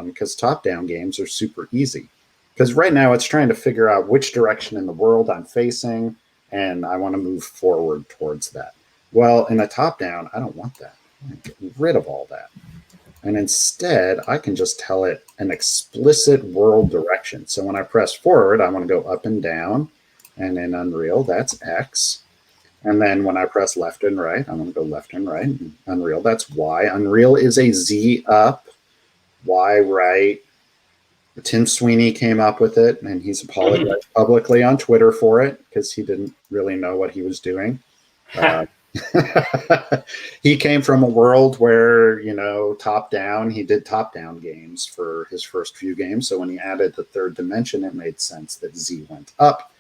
because top-down games are super easy. Because right now, it's trying to figure out which direction in the world I'm facing, and I want to move forward towards that. Well, in a top-down, I don't want that. I want to get rid of all that. And instead, I can just tell it an explicit world direction. So when I press forward, I want to go up and down. And in Unreal, that's X. And then when I press left and right, I'm going to go left and right. Unreal, that's Y. Unreal is a Z up, Y right. Tim Sweeney came up with it, and he's apologized publicly on Twitter for it because he didn't really know what he was doing. He came from a world where, top down, he did top down games for his first few games. So when he added the third dimension, it made sense that Z went up.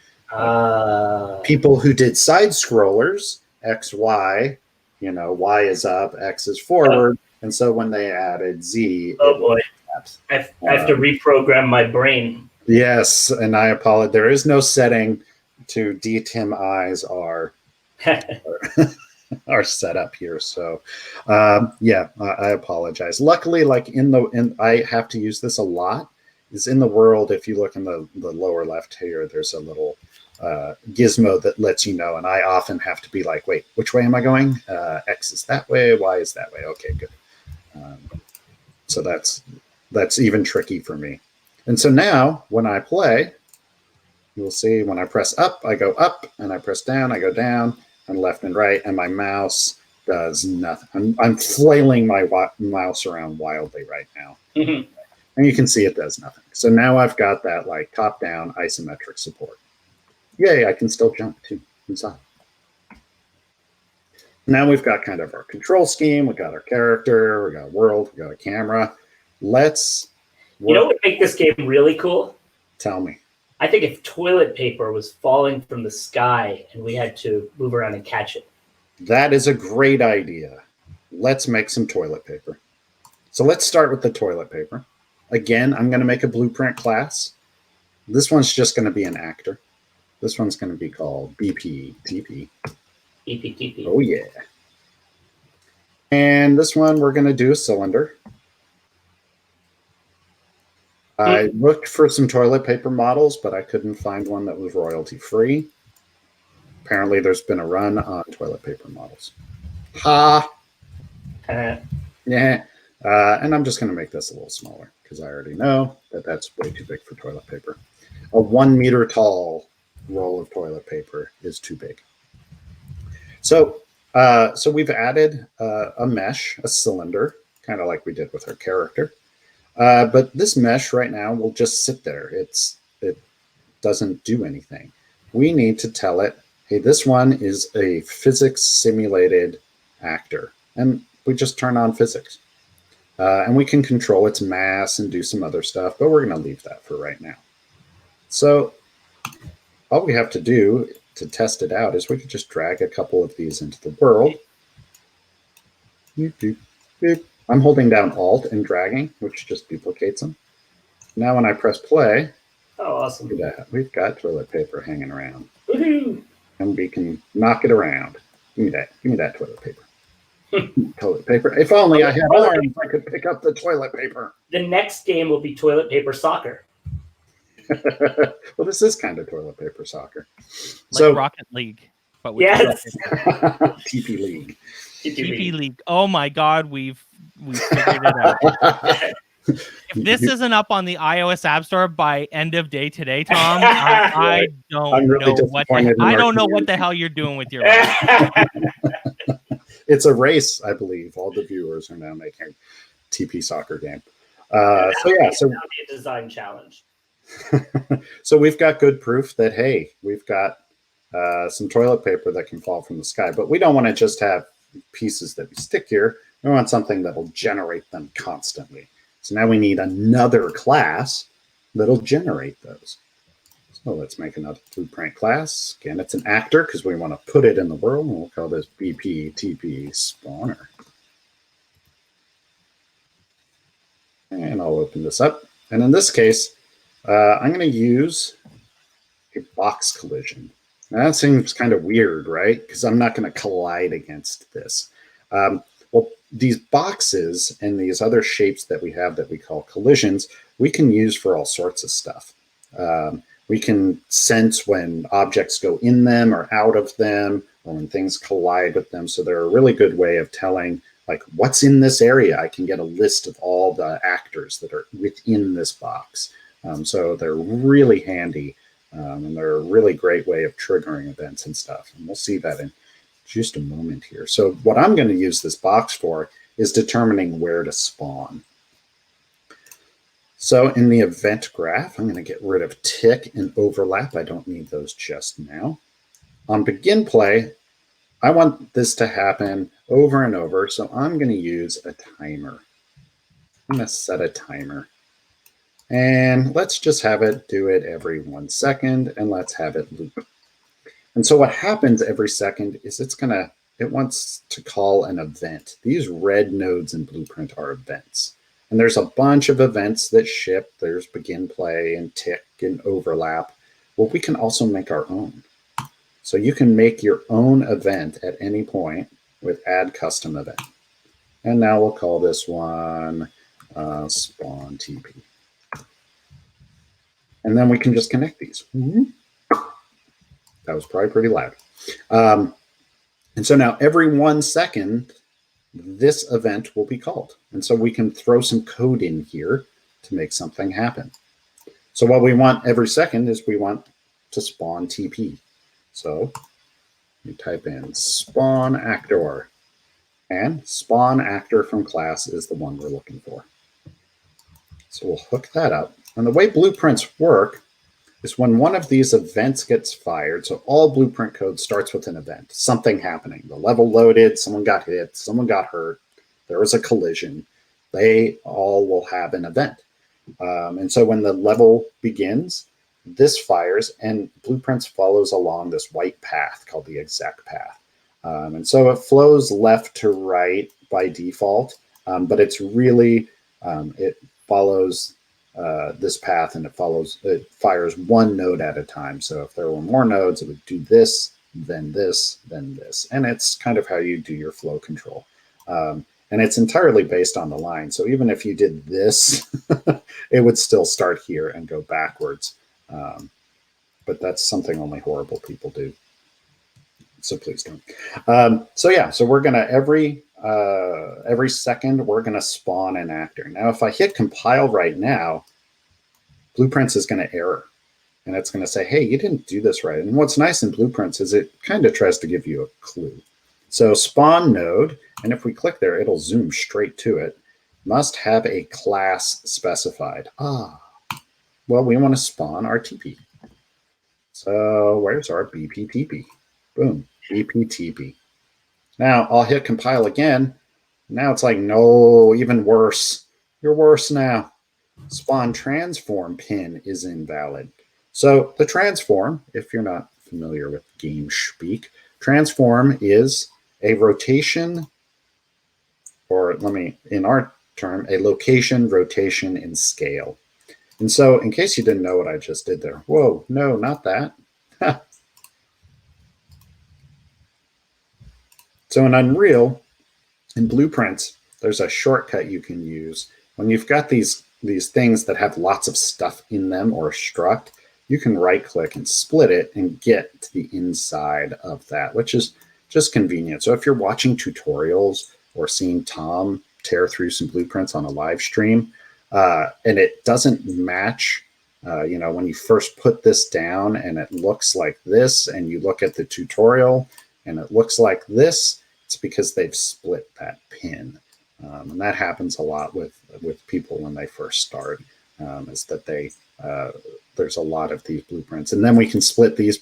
People who did side scrollers, X, Y, Y is up, X is forward. And so when they added Z,
oh boy, I have to reprogram my brain.
Yes, and I apologize. There is no setting to DTIM eyes are set up here. So yeah, I apologize. Luckily, like I have to use this a lot, is in the world. If you look in the lower left here, there's a little gizmo that lets you know, and I often have to be like, wait, which way am I going? X is that way, Y is that way. Okay, good. So that's even tricky for me. And so now when I play, you'll see when I press up, I go up, and I press down, I go down, and left and right, and my mouse does nothing. I'm flailing my mouse around wildly right now.
Mm-hmm.
And you can see it does nothing. So now I've got that like top-down isometric support. Yay, I can still jump too inside. Now we've got kind of our control scheme. We've got our character. We've got a world. We've got a camera. Let's work.
You know what would make this game really cool?
Tell me.
I think if toilet paper was falling from the sky and we had to move around and catch it.
That is a great idea. Let's make some toilet paper. So let's start with the toilet paper. Again, I'm going to make a blueprint class. This one's just going to be an actor. This one's going to be called BPTP.
EPTP.
Oh, yeah. And this one, we're going to do a cylinder. I looked for some toilet paper models, but I couldn't find one that was royalty free. Apparently, there's been a run on toilet paper models. Ha! Yeah. And I'm just going to make this a little smaller because I already know that that's way too big for toilet paper. A 1 meter tall roll of toilet paper is too big. So we've added a mesh, a cylinder, kind of like we did with our character. But this mesh right now will just sit there. It doesn't do anything. We need to tell it, hey, this one is a physics simulated actor. And we just turn on physics. And we can control its mass and do some other stuff, but we're going to leave that for right now. So all we have to do to test it out is we could just drag a couple of these into the world. I'm holding down Alt and dragging, which just duplicates them. Now when I press play,
Oh, awesome.
look at that. We've got toilet paper hanging around.
Woohoo!
And we can knock it around. Give me that. Give me that toilet paper. Toilet paper. If only I had arms, I could pick up the toilet paper.
The next game will be toilet paper soccer.
Well, this is kind of toilet paper soccer.
Like Rocket League, but with
Yes.
TP League.
TP League. Oh my God, we've figured it out. If this isn't up on the iOS App Store by end of day today, Tom, I don't know what the hell you're doing with your life.
It's a race, I believe. All the viewers are now making TP soccer game. So
that'll be a design challenge.
So we've got good proof that, hey, we've got some toilet paper that can fall from the sky, but we don't want to just have pieces that we stick here. We want something that'll generate them constantly. So now we need another class that'll generate those. So let's make another blueprint class. Again, it's an actor because we want to put it in the world, and we'll call this BPTP spawner. And I'll open this up. And in this case, I'm going to use a box collision. Now, that seems kind of weird, right? Because I'm not going to collide against this. Well, these boxes and these other shapes that we have that we call collisions, we can use for all sorts of stuff. We can sense when objects go in them or out of them, or when things collide with them. So they're a really good way of telling, like, what's in this area. I can get a list of all the actors that are within this box. So they're really handy, and they're a really great way of triggering events and stuff. And we'll see that in just a moment here. So what I'm going to use this box for is determining where to spawn. So in the event graph, I'm going to get rid of tick and overlap. I don't need those just now. On begin play, I want this to happen over and over. So I'm going to use a timer. I'm going to set a timer. And let's just have it do it every 1 second, and let's have it loop. And so what happens every second is it wants to call an event. These red nodes in Blueprint are events. And there's a bunch of events that ship. There's begin play and tick and overlap. Well, we can also make our own. So you can make your own event at any point with add custom event. And now we'll call this one spawn TP. And then we can just connect these. That was probably pretty loud. And so now every 1 second, this event will be called. And so we can throw some code in here to make something happen. So what we want every second is we want to spawn TP. So we type in spawn actor, and spawn actor from class is the one we're looking for. So we'll hook that up. And the way blueprints work is when one of these events gets fired, so all blueprint code starts with an event, something happening. The level loaded, someone got hit, someone got hurt, there was a collision. They all will have an event. And so when the level begins, this fires, and blueprints follows along this white path called the exec path. And so it flows left to right by default, but it's really, it follows this path, and it fires one node at a time. So if there were more nodes, it would do this, then this, then this. And it's kind of how you do your flow control. And it's entirely based on the line. So even if you did this, it would still start here and go backwards. But that's something only horrible people do. So please don't. So we're gonna every second we're gonna spawn an actor. Now, if I hit compile right now, Blueprints is gonna error, and it's gonna say, "Hey, you didn't do this right." And what's nice in Blueprints is it kind of tries to give you a clue. So spawn node, and if we click there, it'll zoom straight to it. Must have a class specified. Well, we want to spawn our TP. So where's our BPTP? Boom, BPTP. Now I'll hit compile again. Now it's like, no, even worse. You're worse now. Spawn transform pin is invalid. So the transform, if you're not familiar with game speak, transform is a rotation, or in our term, a location, rotation, and scale. And so in case you didn't know what I just did there, whoa, no, not that. So in Unreal, in Blueprints, there's a shortcut you can use. When you've got these things that have lots of stuff in them or struct, you can right click and split it and get to the inside of that, which is just convenient. So if you're watching tutorials or seeing Tom tear through some blueprints on a live stream, and it doesn't match, when you first put this down and it looks like this, and you look at the tutorial and it looks like this, it's because they've split that pin. And that happens a lot with people when they first start, is that there's a lot of these blueprints. And then we can split these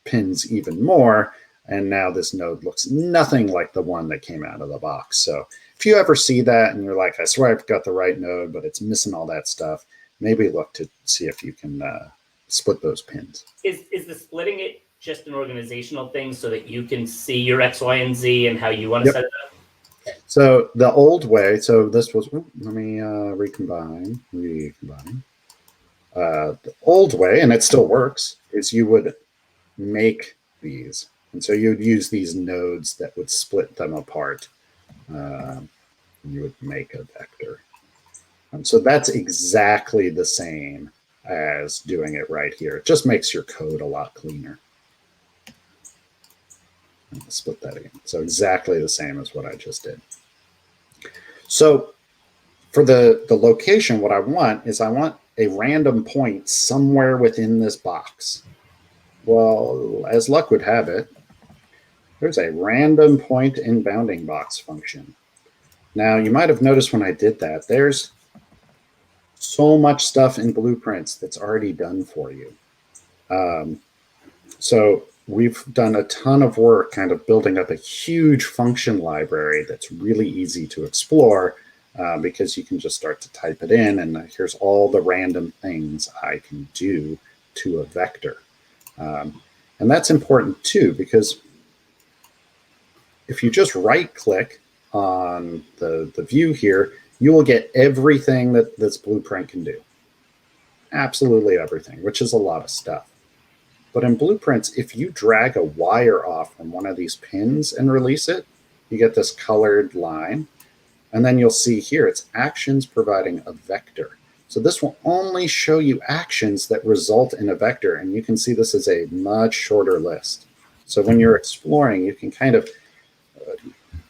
pins even more, and now this node looks nothing like the one that came out of the box. So if you ever see that and you're like, I swear I've got the right node, but it's missing all that stuff, maybe look to see if you can split those pins.
Is the splitting it just an organizational thing so that you can see your X, Y, and Z and how you want to set it up? Okay.
So the old way, so this was, let me recombine. The old way, and it still works, is you would make these. And so you'd use these nodes that would split them apart. You would make a vector. So that's exactly the same as doing it right here. It just makes your code a lot cleaner. I'll split that again. So exactly the same as what I just did. So for the location, what I want is I want a random point somewhere within this box. Well, as luck would have it, there's a random point in bounding box function. Now, you might have noticed when I did that, there's so much stuff in Blueprints that's already done for you. So we've done a ton of work kind of building up a huge function library that's really easy to explore, because you can just start to type it in, and here's all the random things I can do to a vector. And that's important too, because if you just right click on the view here, you will get everything that this blueprint can do. Absolutely everything, which is a lot of stuff. But in Blueprints, if you drag a wire off from one of these pins and release it, you get this colored line. And then you'll see here, it's actions providing a vector. So this will only show you actions that result in a vector. And you can see this is a much shorter list. So when you're exploring, you can kind of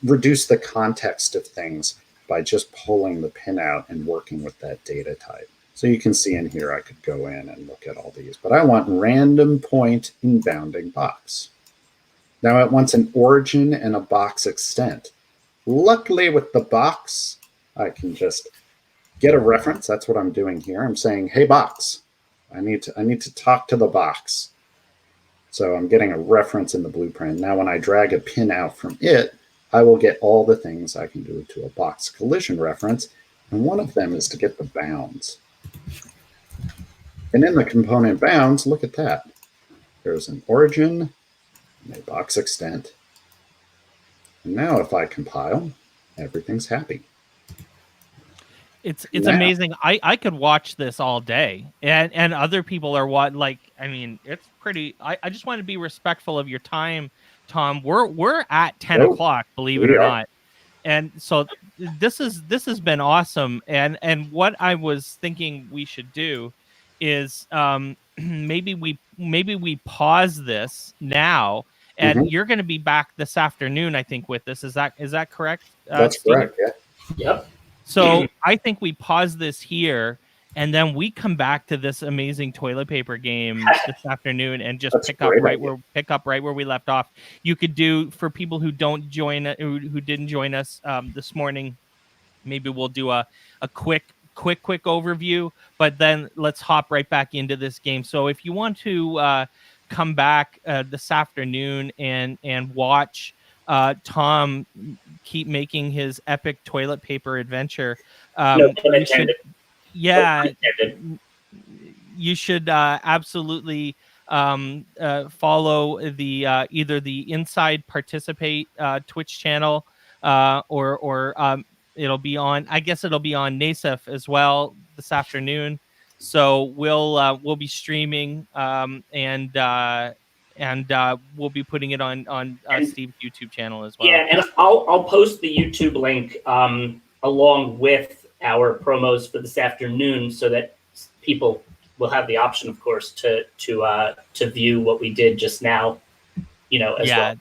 reduce the context of things by just pulling the pin out and working with that data type. So you can see in here, I could go in and look at all these, but I want random point in bounding box. Now it wants an origin and a box extent. Luckily with the box, I can just get a reference. That's what I'm doing here. I'm saying, hey box, I need to talk to the box. So I'm getting a reference in the blueprint. Now when I drag a pin out from it, I will get all the things I can do to a box collision reference. And one of them is to get the bounds. And in the component bounds, look at that. There's an origin and a box extent. And now if I compile, everything's happy.
It's
Yeah.
amazing. I could watch this all day, and other people are I mean, it's pretty. I just want to be respectful of your time, Tom. We're at 10
Oh,
o'clock, believe it
we
or
are.
not. And so this has been awesome. And what I was thinking we should do is maybe we pause this now, and
Mhm.
you're going to be back this afternoon, I think, with this. Is that correct?
That's
Steve?
correct. Yeah.
Yep.
So I think we pause this here, and then we come back to this amazing toilet paper game this afternoon, and just
That's a
pick up
great
right
idea.
where we left off. You could do, for people who don't join, who didn't join us this morning. Maybe we'll do a quick overview, but then let's hop right back into this game. So if you want to come back this afternoon and watch Tom keep making his epic toilet paper adventure,
No pun
you should,
intended.
yeah,
No pun intended.
you should absolutely follow the either the Inside Participate Twitch channel, or it'll be on, I guess it'll be on Nasef as well this afternoon. So we'll be streaming, and we'll be putting it on
And-
Steve's YouTube channel as well.
Yeah, and I'll post the YouTube link along with our promos for this afternoon, so that people will have the option, of course, to view what we did just now. As
Yeah.
well.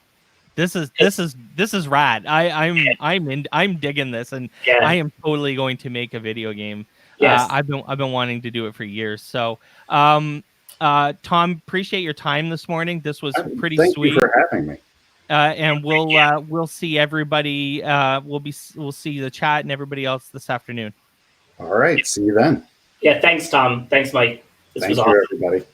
This is rad. I'm digging this, and
Yeah.
I am totally going to make a video game.
Yes.
I've been wanting to do it for years. So, Tom, appreciate your time this morning. This was pretty
Thank
sweet.
you for having me.
And we'll see everybody. We'll see the chat and everybody else this afternoon.
All right. See you then.
Yeah. Thanks, Tom. Thanks, Mike. This
Thank
was
you,
awesome.
everybody.